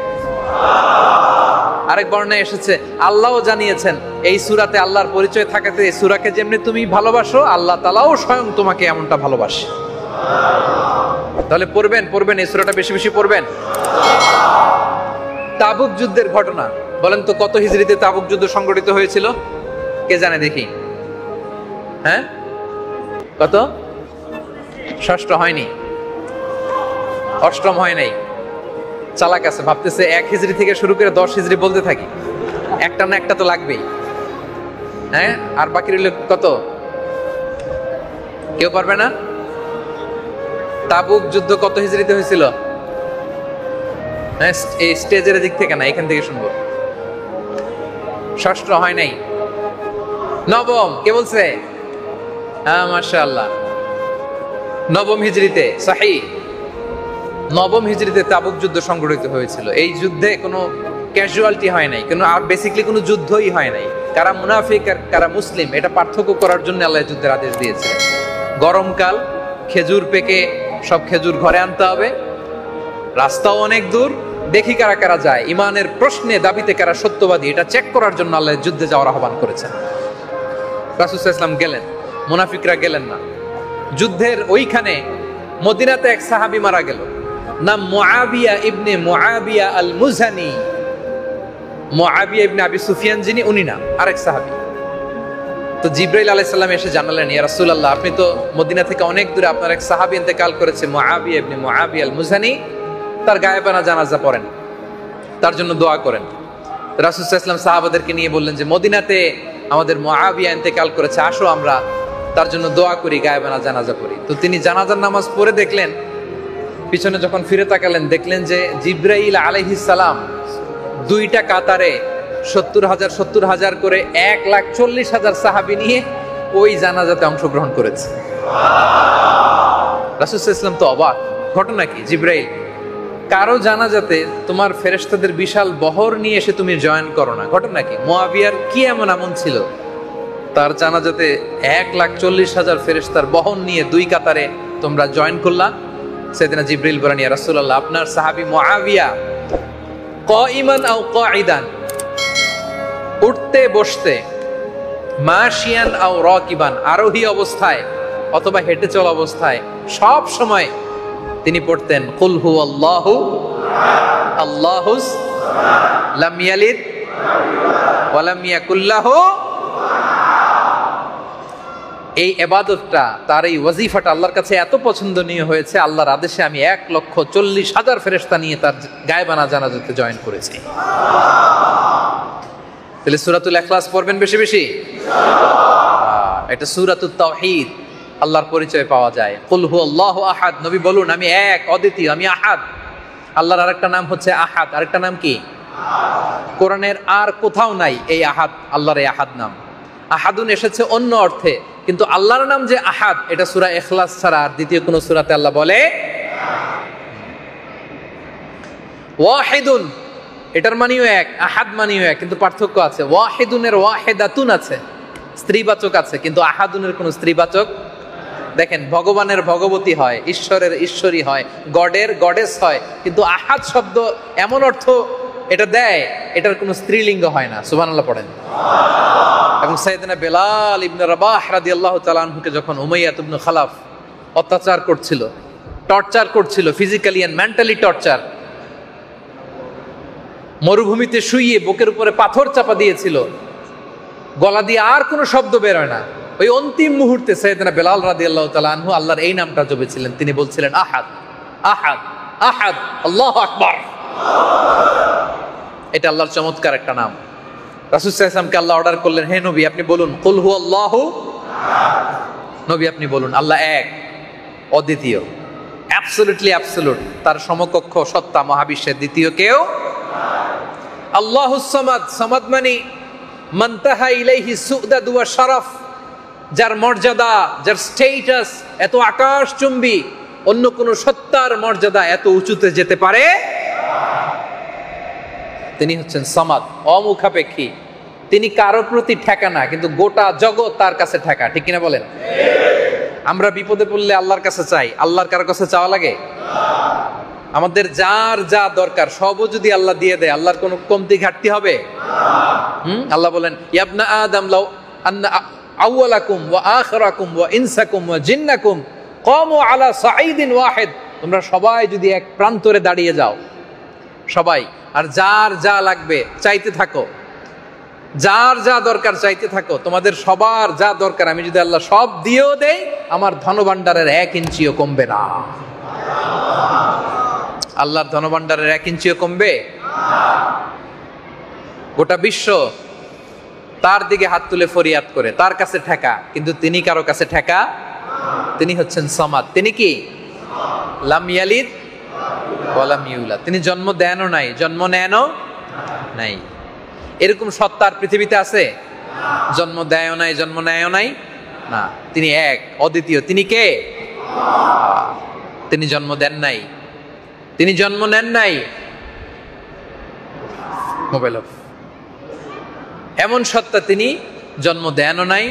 আরেক বর্ণনায় এসেছে, আল্লাহও জানিয়েছেন এই সূরাতে আল্লাহর পরিচয় থাকাতে এই সূরাকে যেমনি তুমি ভালোবাসো, আল্লাহ তাআলাও স্বয়ং তোমাকে এমনটা ভালোবাসে। তাহলে পড়বেন এই সূরাটা বেশি বেশি পড়বেন। তাবুক যুদ্ধের ঘটনা বলেন তো, কত হিজরিতে তাবুক যুদ্ধ সংগঠিত হয়েছিল? কে জানে দেখি? হ্যাঁ, কত? ষষ্ঠ হয়নি, অষ্টম হয় নাই, চালাক আছে, ভাবতেছে 1 হিজরি থেকে শুরু করে 10 হিজরি বলতে থাকি, একটা না একটা তো লাগবেই। হ্যাঁ, আর বাকি রইল কত? কেউ পারবে না? তাবুক যুদ্ধ কত হিজরিতে হয়েছিল? এই স্টেজের দিক থেকে না, এখান থেকে শুনবো। ষষ্ঠ হয় নাই, নবম। কে বলছে? হ্যাঁ, মাশাআল্লাহ, নবম হিজরিতে। সহিহ, নবম হিজরিতে তাবুক যুদ্ধ সংগঠিত হয়েছিল। এই যুদ্ধে কোনো ক্যাজুয়ালিটি হয় নাই, কোনো আর বেসিক্যালি কোনো যুদ্ধই হয় নাই। কারা মুনাফিক আর কারা মুসলিম এটা পার্থক্য করার জন্য আল্লাহ যুদ্ধের আদেশ দিয়েছিলেন। গরমকাল, খেজুর পেকে সব খেজুর ঘরে আনতে হবে, রাস্তাও অনেক দূর, দেখি কারা কারা যায়, ইমানের প্রশ্নে দাবিতে কারা সত্যবাদী এটা চেক করার জন্য আল্লাহ যুদ্ধে যাওয়ার আহ্বান করেছেন। রাসূল সাল্লাল্লাহু আলাইহি ওয়াসাল্লাম গেলেন, মুনাফিকরা গেলেন না। যুদ্ধের ওইখানে মদিনাতে এক সাহাবী মারা গেল, নাম মুআবিয়া ইবনে মুআবিয়া আল মুজানি। মুআবিয়া ইবনে আবি সুফিয়ান যিনি, উনি না, আরেক সাহাবী। তো জিবরাইল আলাইহিস সালাম এসে জানালেন, ইয়া রাসূলুল্লাহ, আপনি তো মদিনা থেকে অনেক দূরে, আপনার এক সাহাবী ইন্তেকাল করেছে, মুআবিয়া ইবনে মুআবিয়া আল মুজানি, তার গায়েবানা জানাজা পড়েন, তার জন্য দোয়া করেন। রাসূল সাল্লাল্লাহু আলাইহি ওয়াসাল্লাম সাহাবাদেরকে নিয়ে বললেন যে মদিনাতে আমাদের মুআবিয়া ইন্তেকাল করেছে, আসো আমরা তার জন্য দোয়া করি, গায়েবানা জানাজা পড়ি। তো তিনি জানাজার নামাজ পড়ে দেখলেন, পিছনে যখন ফিরে তাকালেন দেখলেন যে জিবরাইল আলাইহিস সালাম 2টা কাতারে 70,000 করে 1,40,000 সাহাবী নিয়ে ওই জানাজাতে অংশগ্রহণ করেছে। রাসূল সাল্লাল্লাহু আলাইহি ওয়াসাল্লাম তো অবাক, ঘটনা কি? জিবরাইল, কারো জানাজাতে তোমার ফেরেশতাদের বিশাল বহর নিয়ে এসে তুমি জয়েন করো না, ঘটনা কি? মুআবিয়ার কি এমন আমল ছিল তার জানাজাতে 1,40,000 ফেরেশতার বহন নিয়ে 2 কাতারে তোমরা জয়েন করলা? সাইয়েদনা জিবরিল বলেন, ইয়া রাসূলুল্লাহ, আপনার সাহাবী মুআবিয়া কাইমান আও কাঈদান, উঠতে বসতে, মাশিয়ান আও রাকিবান, আরোহী অবস্থায় অথবা হেঁটে চলা অবস্থায় সব সময় তিনি পড়তেন কুল হুয়াল্লাহু আল্লাহুস লাম ইয়ালিদ ওয়া লাম ইয়াকুল লাহু। এই ইবাদতটা, তার এই ওয়াজিফাটা আল্লাহর কাছে এত পছন্দনীয় হয়েছে, আল্লাহর আদেশে আমি 1,40,000 ফেরেশতা নিয়ে তার গায়েবানা জানাজাতে জয়েন করেছি। তাহলে সূরাতুল ইখলাস পড়বেন বেশি বেশি, এটা সূরাতুত তাওহীদ, আল্লাহর পরিচয় পাওয়া যায়। কুল হুয়াল্লাহু আহাদ, নবী বলুন আমি এক, অদ্বিতীয়, আমি আহাদ। আল্লাহর আরেকটা নাম হচ্ছে আহাদ, আরেকটা নাম কি? কোরআনের আর কোথাও নাই এই আহাদ, আল্লাহর এই আহাদ নাম। আহাদুন এসেছে অন্য অর্থে, কিন্তু আল্লাহর নাম যে আহাদ, এটা সূরা ইখলাস ছাড়া আর দ্বিতীয় কোন সূরাতে আল্লাহ বলে। ওয়াহিদুন, এটার মানেও এক, আহাদ মানেও এক, কিন্তু পার্থক্য আছে। ওয়াহিদুনের ওয়াহিদাতুন আছে, স্ত্রীবাচক আছে, কিন্তু আহাদুনের কোনো স্ত্রীবাচক। দেখেন, ভগবানের ভগবতী হয়, ঈশ্বরের ঈশ্বরী হয়, গডের গডেস হয়, কিন্তু আহাদ শব্দ এমন অর্থ এটা দেয়, এটার কোনো স্ত্রীলিঙ্গ হয় না। সুবহানাল্লাহ পড়েন। এবং সাইয়েদনা বেলাল ইবনে রাবাহ রাদিয়াল্লাহু তাআলা আনহুকে যখন উমাইয়া ইবনে খালাফ অত্যাচার করছিল, টর্চার করছিল, ফিজিক্যালি এন্ড মেন্টালি টর্চার, মরুভূমিতে শুইয়ে বুকের উপরে পাথর চাপা দিয়েছিল, গলা দিয়ে আর কোনো শব্দ বের হয় না, ওই অন্তিম মুহূর্তে সাইয়েদনা বেলাল রাদিয়াল্লাহু তাআলা আনহু আল্লাহর এই নামটা জপেছিলেন। তিনি বলছিলেন আহাদ আহাদ আহাদ, আল্লাহু আকবার। এটা আল্লাহর চমৎকার একটা নাম। রাসূল সাল্লাল্লাহু আলাইহি ওয়াসাল্লামকে আল্লাহ অর্ডার করলেন, হে নবী আপনি বলুন কুল হুয়াল্লাহু আহাদ, নবী আপনি বলুন আল্লাহ এক, অদ্বিতীয়, অ্যাবসলিউটলি অ্যাবসলিউট, তার সমকক্ষ সত্তা মহাবিশ্বের দ্বিতীয় কেউ। আল্লাহুস সামাদ, সামাদ মানে মানতাহা ইলাইহি সুদাদ ওয়া শারাফ, যার মর্যাদা, যার স্ট্যাটাস এত আকাশচুম্বী, অন্য কোন সত্তার মর্যাদা এত উঁচুতে যেতে পারে। তিনি হচ্ছেন সামাদ, অমুখাপেক্ষী, তিনি কারো প্রতি ঠেকা না, কিন্তু গোটা জগৎ তার কাছে ঠেকা। ঠিক কিনা বলেন? আমরা বিপদে পড়লে আল্লাহর কাছে চাই, আল্লাহর কারো কাছে চাওয়া লাগে? আমাদের যার যা দরকার সবও যদি আল্লাহ দিয়ে দেয়, আল্লাহর কোনো কমতি ঘাটতি হবে? আল্লাহ বলেন ইয়াবনা আদম লাউ আন্না আউওয়ালাকুম ওয়া আখিরাকুম ওয়া ইনসাকুম ওয়া জিন্নাকুম কামু আলা সাঈদিন ওয়াহিদ, তোমরা সবাই যদি এক প্রান্তরে দাঁড়িয়ে যাও, সবাই, আর যার যা লাগবে চাইতে থাকো, যার যা দরকার চাইতে থাকো, তোমাদের সবার যা দরকার আমি যদি আল্লাহ সব দিয়েও দেই, আমার ধনভাণ্ডারের 1 ইঞ্চিও কমবে না। আল্লাহর ধনভাণ্ডারের 1 ইঞ্চিও কমবে? গোটা বিশ্ব তার দিকে হাত তুলে ফরিয়াদ করে, তার কাছে ঠেকা, কিন্তু তিনি কারো কাছে ঠেকা। তিনি হচ্ছেন সামাদ। তিনি কি? লাম ইয়ালিদ ওয়া লাম ইউলাদ। তিনি জন্ম দেনও নাই, জন্ম নেনও নাই। এরকম সত্তা আর পৃথিবীতে আছে? জন্ম দেয়ও নাই, জন্ম নেয়ও নাই, না। তিনি এক, অদ্বিতীয়। তিনি কে? তিনি জন্ম দেন নাই, তিনি জন্ম নেন নাই। Mobile off. এমন সত্তা, তিনি জন্ম দেনও নাই,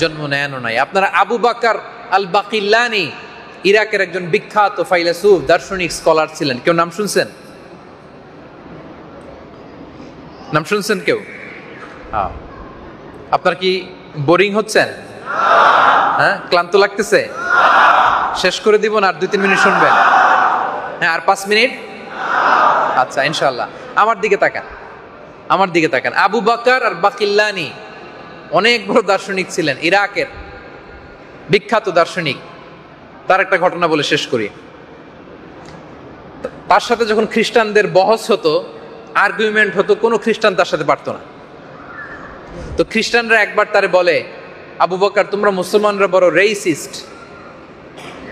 জন্ম নেনও নাই। আপনারা আবু বকর আল বাকিল্লানি ইরাকের একজন বিখ্যাত ফাইলাসুফ, দার্শনিক, স্কলার ছিলেন। কেউ নাম শুনছেন? নাম শুনছেন কেউ? আপনার কি বোরিং হচ্ছেন? হ্যাঁ, ক্লান্ত লাগতেছে? শেষ করে দিব না আর 2-3 মিনিট শুনবেন? হ্যাঁ, আর 5 মিনিট? আচ্ছা, ইনশাআল্লাহ। আমার দিকে তাকান, আমার দিকে তাকান। আবু বকর আর বাকিল্লানি অনেক বড় দার্শনিক ছিলেন, ইরাকের বিখ্যাত দার্শনিক। তার একটা ঘটনা বলে শেষ করি। তার সাথে যখন খ্রিস্টানদের বহস হতো, আর্গুমেন্ট হতো, কোনো খ্রিস্টান তার সাথে পারতো না। তো খ্রিস্টানরা একবার তারে বলে, আবু বকর, তোমরা মুসলমানরা বড় রেসিস্ট,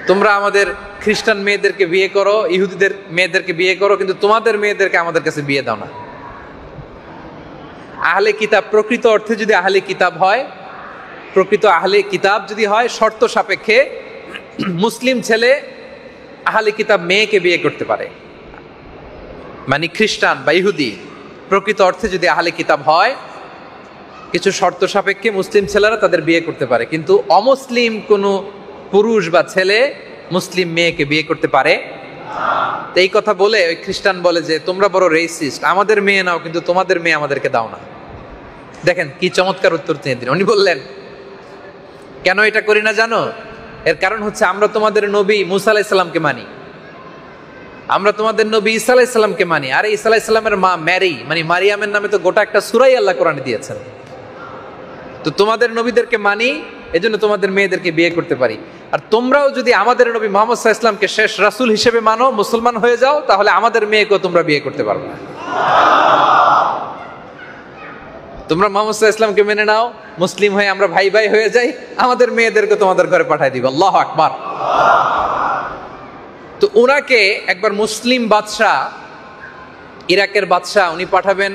তোমরা আমাদের খ্রিস্টান মেয়েদেরকে বিয়ে করো, ইহুদিদের মেয়েদেরকে বিয়ে করো, কিন্তু তোমাদের মেয়েদেরকে আমাদের কাছে বিয়ে দাও না। আহলে কিতাব, প্রকৃত অর্থে যদি আহলে কিতাব হয়, প্রকৃত আহলে কিতাব যদি হয়, শর্ত সাপেক্ষে মুসলিম ছেলে আহলে কিতাব মেয়েকে বিয়ে করতে পারে। মানে খ্রিস্টান বা ইহুদি প্রকৃত অর্থে যদি আহলে কিতাব হয়, কিছু শর্ত সাপেক্ষে মুসলিম ছেলেরা তাদের বিয়ে করতে পারে, কিন্তু অমুসলিম কোনো পুরুষ বা ছেলে মুসলিম মেয়েকে বিয়ে করতে পারে। তো এই কথা বলে ওই খ্রিস্টান বলে যে, তোমরা বড় রেসিস্ট, আমাদের মেয়ে নাও, কিন্তু তোমাদের মেয়ে আমাদেরকে দাও না। দেখেন কি চমৎকার উত্তর তিনি দিলেন। উনি বললেন, কেন এটা করি না জানো? এর কারণ হচ্ছে, আমরা তোমাদের নবী মুসা আলাইহিস সালামকে মানি, আমরা তোমাদের নবী ঈসা আলাইহিস সালামকে মানি। আর ঈসা আলাইহিস সালামের মা ম্যারি, মানে মারিয়ামের নামে তো গোটা একটা সূরাই আল্লাহ কোরআনে দিয়েছেন। তো তোমাদের নবীদেরকে মানি, এজন্য তোমাদের মেয়েদেরকে বিয়ে করতে পারি। আর তোমরাও যদি আমাদের নবী মুহাম্মদ সাল্লাল্লাহু আলাইহি ওয়াসাল্লামকে শেষ রাসূল হিসেবে মানো, মুসলমান হয়ে যাও, তাহলে আমাদের মেয়েকেও তোমরা বিয়ে করতে পারবে। তোমরা মুহাম্মদ সাল্লাল্লাহু আলাইহি ওয়াসাল্লামকে মেনে নাও, মুসলিম হয়ে আমরা ভাই ভাই হয়ে যাই, আমাদের মেয়েদেরকে তোমাদের ঘরে পাঠিয়ে দিব। আল্লাহু আকবার। তো ওনাকে একবার মুসলিম বাদশাহ, ইরাকের বাদশাহ, উনি পাঠাবেন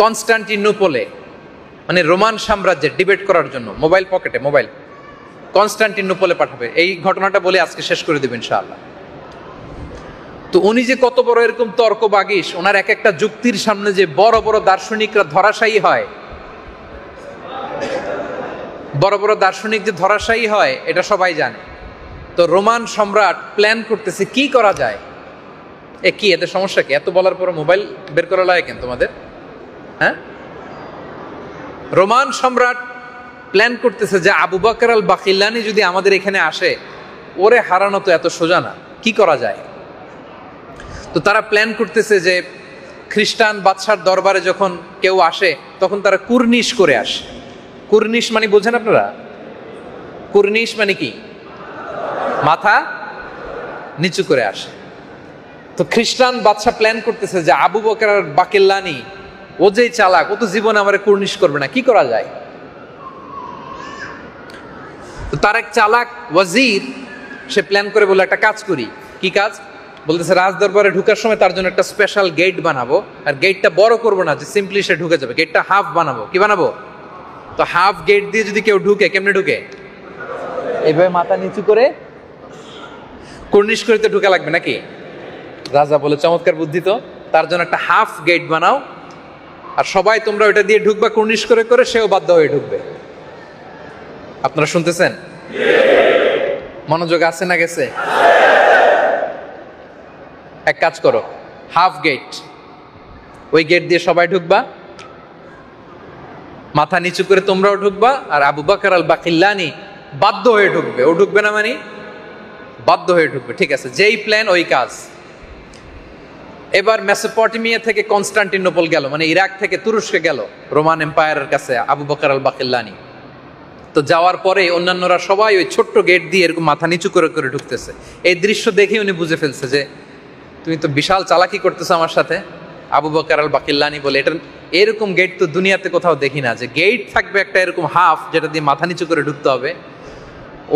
কনস্টান্টিনোপলে, মানে রোমান সাম্রাজ্যের ডিবেট করার জন্য। মোবাইল পকেটে, মোবাইল। কনস্টান্টিনোপলে পাঠাবে। এই ঘটনাটা বলে আজকে শেষ করে দেবেন ইনশাআল্লাহ। তো উনি যে কত বড় এরকম তর্ক বাগিশ, ওনার এক একটা যুক্তির সামনে যে বড় বড় দার্শনিকরা ধরাশায়ী হয়, বড় বড় দার্শনিক যে ধরাশায়ী হয়, এটা সবাই জানে। তো রোমান সম্রাট প্ল্যান করতেছে কি করা যায়। কি এদের সমস্যা কি? এত বলার পর মোবাইল বের করা লাগে কেন তোমাদের? হ্যাঁ, রোমান সম্রাট প্ল্যান করতেছে যে আবু বকর আল বাকিল্লানি যদি আমাদের এখানে আসে, ওরে হারানো তো এত সোজা না, কি করা যায়। তো তারা প্ল্যান করতেছে যে খ্রিস্টান বাদশার দরবারে যখন কেউ আসে, তখন তারা কুর্নিশ করে আসে। কুর্নিশ মানে বোঝেন আপনারা? কুর্নিশ মানে কি? মাথা নিচু করে আসে। তো খ্রিস্টান বাদশা প্ল্যান করতেছে যে আবু বকর আর বাকিল্লানি, ও যেই চালাক, ও তো জীবনে আমার কুর্নিশ করবে না, কি করা যায়। তো তার এক চালাক ওয়াজির, সে প্ল্যান করে বলে, একটা কাজ করি। কি কাজ? বলতেছে, রাজ দরবারে ঢুকার সময় তার জন্য একটা স্পেশাল গেট বানাবো, আর গেটটা বড় করবো না যে সিম্পলি সে ঢুকে যাবে, গেটটা হাফ বানাবো। কি বানাবো? তো হাফ গেট দিয়ে যদি কেউ ঢুকে, কেমনে ঢুকে? এইভাবে মাথা নিচু করে, কুর্নিশ করে তো ঢুকা লাগবে নাকি? রাজা বলে, চমৎকার বুদ্ধি তো, তার জন্য একটা হাফ গেট বানাও, আর সবাই তোমরা ওইটা দিয়ে ঢুকবা কুর্নিশ করে করে, সেও বাধ্য হয়ে ঢুকবে। আপনারা শুনতেছেন? মনোযোগ আছে না গেছে? এক কাজ করো, হাফ গেট, ওই গেট দিয়ে সবাই ঢুকবা, মাথা নিচু করে তোমরাও ঢুকবা, আর আবু বকর আল বাকিল্লানি বাধ্য হয়ে ঢুকবে। ও ঢুকবে না মানে বাধ্য হয়ে ঢুকবে। ঠিক আছে, যেই প্ল্যান ওই কাজ। এবার মেসোপটেমিয়া থেকে কনস্টান্টিনোপল গেল, মানে ইরাক থেকে তুরস্কে গেল, রোমান এম্পায়ারের কাছে আবু বকর আল বাকিল্লানি। তো যাওয়ার পরে অন্যান্যরা সবাই ওই ছোট্ট গেট দিয়ে এরকম মাথা নিচু করে করে ঢুকতেছে। এই দৃশ্য দেখে উনি বুঝে ফেলছে যে তুমি তো বিশাল চালাকি করতেছো আমার সাথে। আবু বকর আল বাকিল্লানি বলে, এটা এরকম গেট তো দুনিয়াতে কোথাও দেখি না, যে গেট থাকবে একটা এরকম হাফ যেটা দিয়ে মাথা নিচু করে ঢুকতে হবে।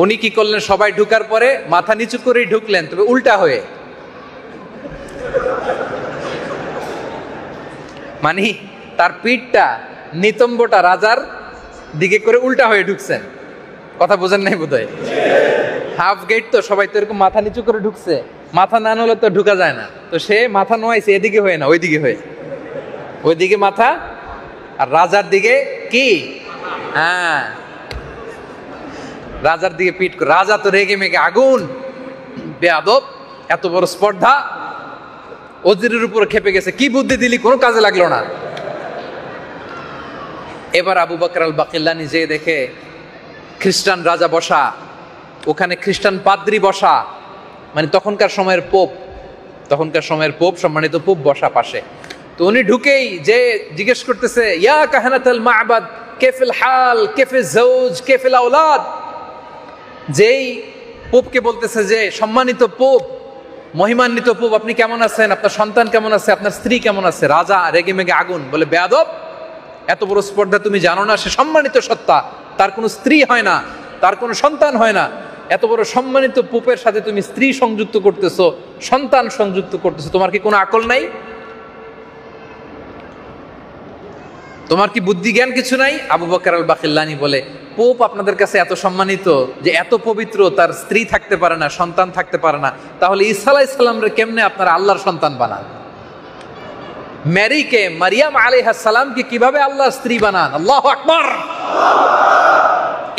উনি কি করলেন, সবাই ঢুকার পরে মাথা নিচু করেই ঢুকলেন, তবে উল্টা হয়ে, মানে তার পিঠটা নিতম্বটা রাজার দিকে করে উল্টা হয়ে ঢুকছেন। কথা বোঝেন নাই বোধহয়? হাফ গেট তো, সবাই তো এরকম মাথা নিচু করে ঢুকছে, মাথা না নলে তো ঢুকা যায় না। তো সে মাথা নোয়াইছে এদিকে হয়ে না ওইদিকে হয়ে, ওইদিকে মাথা আর রাজার দিকে কি, হ্যাঁ রাজার দিকে পিঠ করে। রাজা তো রেগে মেগে আগুন, বেয়াদব, এত বড় স্পর্ধা, ওজিরের উপর খেপে গেছে, কি বুদ্ধি দিলি, কোনো কাজে লাগলো না। এবার আবু বকর আল বাকিল্লানি যে দেখে খ্রিস্টান রাজা বসা, ওখানে খ্রিস্টান পাদ্রী বসা, মানে তখনকার সময়ের পোপ, সম্মানিত পোপ বসা পাশে। তো উনি ঢুকেই যে জিজ্ঞেস করতেছে, ইয়া কাহানাতুল মা'বাদ কাইফাল হাল কাইফাল যাওজ কাইফাল আওলাদ। যেই পোপকে বলতেছে যে সম্মানিত পোপ, মহিমান্বিত পোপ, আপনি কেমন আছেন, আপনার সন্তান কেমন আছে, আপনার স্ত্রী কেমন আছে। রাজা রেগে মেগে আগুন, বলে বেয়াদব, এত বড় স্পর্ধা তুমি জানো না, সে সম্মানিত সত্তা, তার কোনো স্ত্রী হয় না, তার কোনো সন্তান হয় না, এত বড় সম্মানিত পোপের সাথে তুমি স্ত্রী সংযুক্ত করতেছো, সন্তান সংযুক্ত করতেছো, তোমার কি কোনো আকল নাই, তোমার কি বুদ্ধি জ্ঞান কিছু নাই? আবু বকর আল বাকিল্লানি বলে, পোপ আপনাদের কাছে এত সম্মানিত যে এত পবিত্র, তার স্ত্রী থাকতে পারে না, সন্তান থাকতে পারে না, তাহলে ঈসা আলাইহিস সালামরে কেমনে আপনারা আল্লাহর সন্তান বানান? মেরিকে, মারিয়াম আলাইহিস সালামকে কিভাবে আল্লাহর স্ত্রী বানান? আল্লাহু আকবার।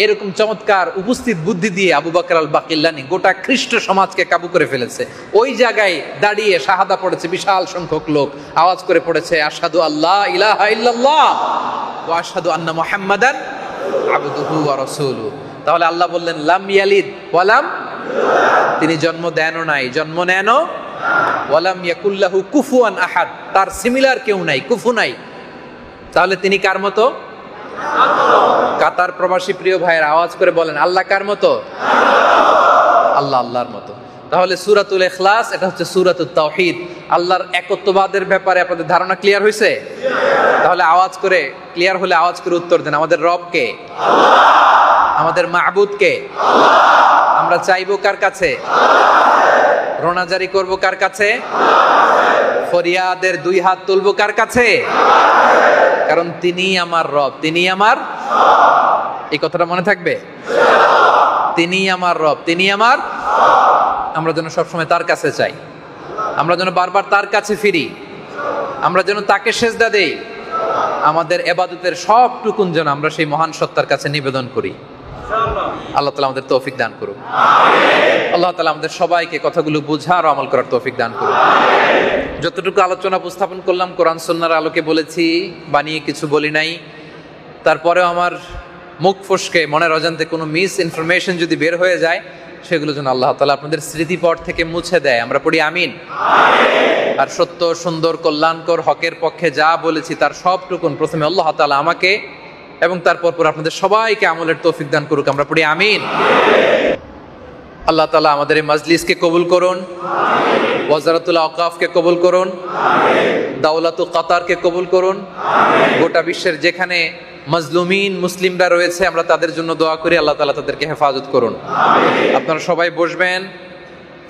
এরকম চমৎকার উপস্থিত বুদ্ধি দিয়ে আবু বকর আল বাকিল্লানি গোটা খ্রিস্ট সমাজকে কাবু করে ফেলেছে। ওই জায়গায় দাঁড়িয়ে শাহাদা পড়েছে বিশাল সংখ্যক লোক, আওয়াজ করে পড়েছে, আশহাদু আল্লা ইলাহা ইল্লাল্লাহ ওয়া আশহাদু আন্না মুহাম্মাদান আবদুহু ওয়া রাসূলুহু। তাহলে আল্লাহ বললেন, লাম ইয়ালিদ ওয়া লাম, তিনি জন্ম দেনও নাই, জন্ম নেনও, ওয়ালাম ইয়াকুল্লাহু কুফুয়ান আহাদ, তার সিমিলার কেউ নাই, কুফু নাই। তাহলে তিনি কার মতো? কাতার প্রবাসী প্রিয় ভাইয়ের আওয়াজ করে বলেন, আল্লাহ কার মতো? আল্লাহ আল্লাহর মতো। তাহলে সূরাতুল ইখলাস, এটা হচ্ছে সূরাতুত তাওহীদ। আল্লাহর একত্ববাদের ব্যাপারে আপনাদের ধারণা ক্লিয়ার হয়েছে? তাহলে আওয়াজ করে, ক্লিয়ার হলে আওয়াজ করে উত্তর দেন, আমাদের রব কে? আল্লাহ। আমাদের মাবুদ কে? আল্লাহ। আমরা চাইবো কার কাছে? আল্লাহ। রোনাজারি করব কার কাছে? আল্লাহ। ফরিয়াদের দুই হাত তুলবো কার কাছে? আল্লাহ। কারণ তিনি আমার রব, তিনি আমার, এই কথাটা মনে থাকবে, তিনি আমার রব, তিনি আমার। আমরা যেন সবসময় তার কাছে চাই, আমরা যেন বারবার তার কাছে ফিরি, আমরা যেন তাকে সেজদা দেই, আমাদের ইবাদতের সবটুকুন যেন আমরা সেই মহান সত্তার কাছে নিবেদন করি। আল্লাহ তাআলা আমাদের তৌফিক দান করুন। আল্লাহ তাআলা আমাদের সবাইকে কথাগুলো বোঝার ও আমল করার তৌফিক দান করুন। যতটুকু আলোচনা উপস্থাপন করলাম কোরআন সুন্নাহর আলোকে বলেছি, বানিয়ে কিছু বলি নাই। তারপরেও আমার মুখ ফসকে মনের অজান্তে কোনো মিস ইনফরমেশন যদি বের হয়ে যায়, সেগুলো যেন আল্লাহ তাআলা আপনাদের স্মৃতিপট থেকে মুছে দেয়। আমরা পড়ি আমিন। আর সত্য, সুন্দর, কল্যাণকর, হকের পক্ষে যা বলেছি তার সবটুকুন প্রথমে আল্লাহ তাআলা আমাকে এবং তারপর আপনাদের সবাইকে আমলের তৌফিক দান করুক। আমরা পড়ি আমিন। আল্লাহ তাআলা আমাদের এই মাজলিসকে কবুল করুন, ওয়াজারাতুল আওকাফকে কবুল করুন, দাওলাতুল কাতারকে কবুল করুন। গোটা বিশ্বের যেখানে মাজলুমিন মুসলিমরা রয়েছে, আমরা তাদের জন্য দোয়া করি, আল্লাহ তাআলা তাদেরকে হেফাজত করুন। আপনারা সবাই বসবেন,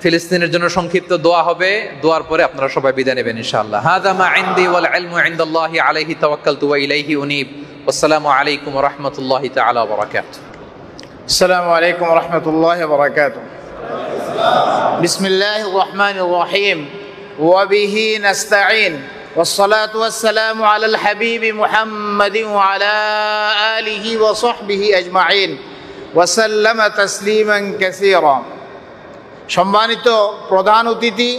ফিলিস্তিনের জন্য সংক্ষিপ্ত দোয়া হবে, দোয়ার পরে আপনারা সবাই বিদায় নেবেন ইনশাআল্লাহ। হাযা মা ইনদি ওয়াল ইলমু ইনদাল্লাহি আলাইহি তাওয়াক্কালতু ওয়া ইলাইহি উনীব। আসসালামু আলাইকুম ওয়া রাহমাতুল্লাহি তাআলা ওয়া বারাকাতুহু। আসসালামু আলাইকুম ওয়া রাহমাতুল্লাহি ওয়া বারাকাতুহু। বিসমিল্লাহির রহমানির রহিম। ওয়া বিহি নাস্তাঈন। والصلاة والسلام على الحبيب محمد وعلى آله وصحبه أجمعين وسلم تسليما كثيرا। সম্মানিত প্রধান অতিথি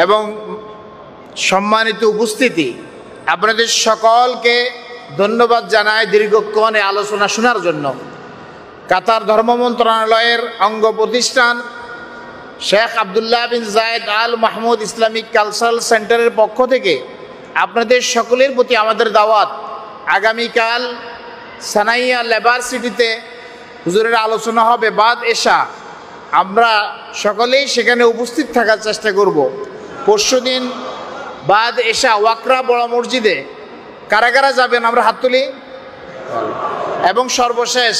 এবং সম্মানিত উপস্থিতি, আপনাদের সকলকে ধন্যবাদ জানাই দীর্ঘক্ষণ এই আলোচনা শোনার জন্য। কাতার ধর্ম মন্ত্রণালয়ের অঙ্গ প্রতিষ্ঠান শেখ আব্দুল্লাহ বিন জায়েদ আল মাহমুদ ইসলামিক কালচারাল সেন্টারের পক্ষ থেকে আপনাদের সকলের প্রতি আমাদের দাওয়াত। আগামীকাল সানাইয়া লেবার সিটিতে হুজুরের আলোচনা হবে বাদ এশা। আমরা সকলেই সেখানে উপস্থিত থাকার চেষ্টা করব। পরশুদিন বাদ এশা ওয়াকরা বড় মসজিদে কারা কারা যাবেন আমরা হাত তুলি। এবং সর্বশেষ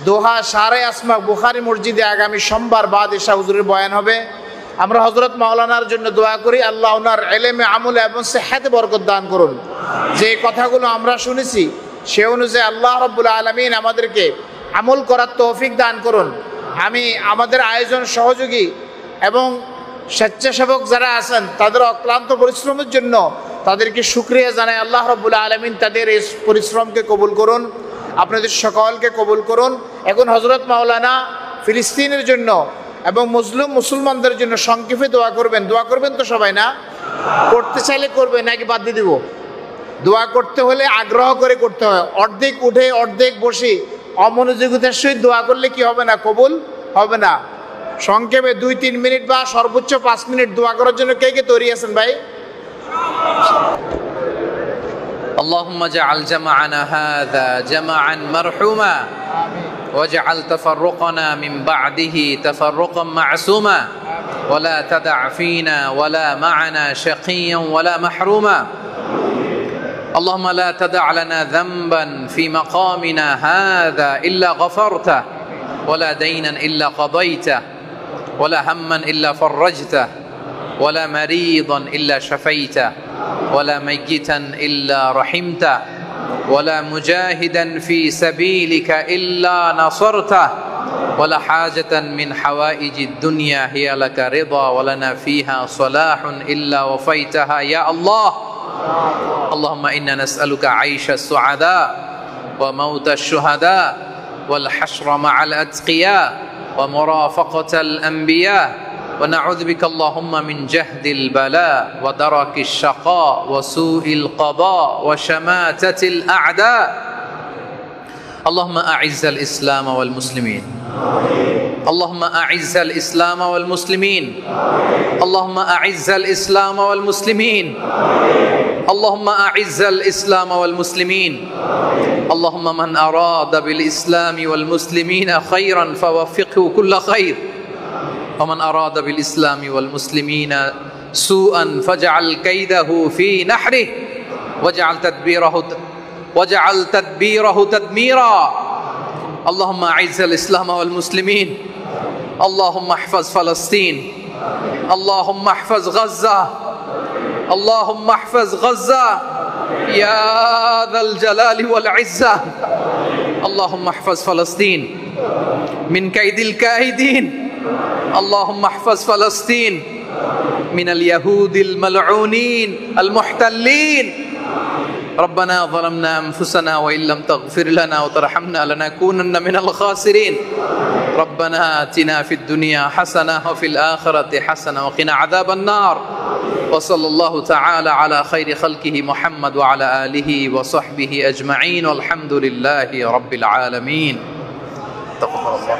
দোহা শারে আসমা বুখারী মসজিদে আগামী সোমবার বাদ এশা হুজুরের বয়ান হবে। আমরা হযরত মাওলানার জন্য দোয়া করি, আল্লাহ ওনার ইলমে আমলে এবং সেহতে বরকত দান করুন। যে কথাগুলো আমরা শুনেছি সে অনুযায়ী আল্লাহ রাব্বুল আলামিন আমাদেরকে আমল করার তৌফিক দান করুন। আমি আমাদের আয়োজন সহযোগী এবং স্বেচ্ছাসেবক যারা আছেন তাদের অক্লান্ত পরিশ্রমের জন্য তাদেরকে শুকরিয়া জানাই। আল্লাহ রাব্বুল আলামিন তাদের এই পরিশ্রমকে কবুল করুন, আপনাদের সকলকে কবুল করুন। এখন হযরত মাওলানা ফিলিস্তিনের জন্য এবং মুসলিম মুসলমানদের জন্য সংক্ষেপে দোয়া করবেন। দোয়া করবেন তো সবাই? না করতে চাইলে করবেন, নাকি বাদ দিয়ে দিব? দোয়া করতে হলে আগ্রহ করে করতে হয়। অর্ধেক উঠে অর্ধেক বসে অমনোযোগিতার সহিত দোয়া করলে কি হবে না? কবুল হবে না। সংক্ষেপে 2-3 মিনিট বা সর্বোচ্চ 5 মিনিট দোয়া করার জন্য কে কে তৈরি আছেন ভাই? اللهم اجعل جمعنا هذا جمعا مرحوما واجعل تفرقنا من بعده تفرقا معصوما ولا تدع فينا ولا معنا شقيا ولا محروما اللهم لا تدع لنا ذنبا في مقامنا هذا إلا غفرته ولا دينا إلا قضيته ولا هما إلا فرجته ولا مريضا إلا شفيته ولا ميتا إلا رحمته ولا مجاهدا في سبيلك إلا نصرته ولا حاجة من حوائج الدنيا هي لك رضا ولنا فيها صلاح إلا وفيتها يا الله اللهم إنا نسألك عيش السعداء وموت الشهداء والحشر مع الأتقياء ومرافقة الأنبياء ونعوذ بك اللهم من جهد البلاء ودرك الشقاء وسوء القضاء وشماتة الأعداء اللهم أعز الإسلام والمسلمين اللهم أعز الإسلام والمسلمين اللهم أعز الإسلام والمسلمين اللهم أعز الإسلام والمسلمين اللهم من أراد بالإسلام والمسلمين خيرا فوفقه كل خير ومن أراد بالإسلام والمسلمين سوءا فاجعل كيده في نحره واجعل تدبيره تدميرا اللهم أعز الإسلام والمسلمين اللهم احفظ فلسطين اللهم احفظ غزة اللهم احفظ غزة يا ذا الجلال والعزة اللهم احفظ فلسطين من كيد الكائدين اللهم احفظ فلسطين من اليهود الملعونين المحتلين ربنا ظلمنا أنفسنا وإن لم تغفر لنا وترحمنا لنكونن من الخاسرين ربنا آتنا في الدنيا حسنة وفي الآخرة حسنة وقنا عذاب النار وصلى الله تعالى على خير خلقه محمد وعلى آله وصحبه أجمعين والحمد لله رب العالمين تقبل الله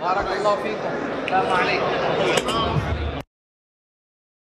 بارك الله فيكم السلام عليكم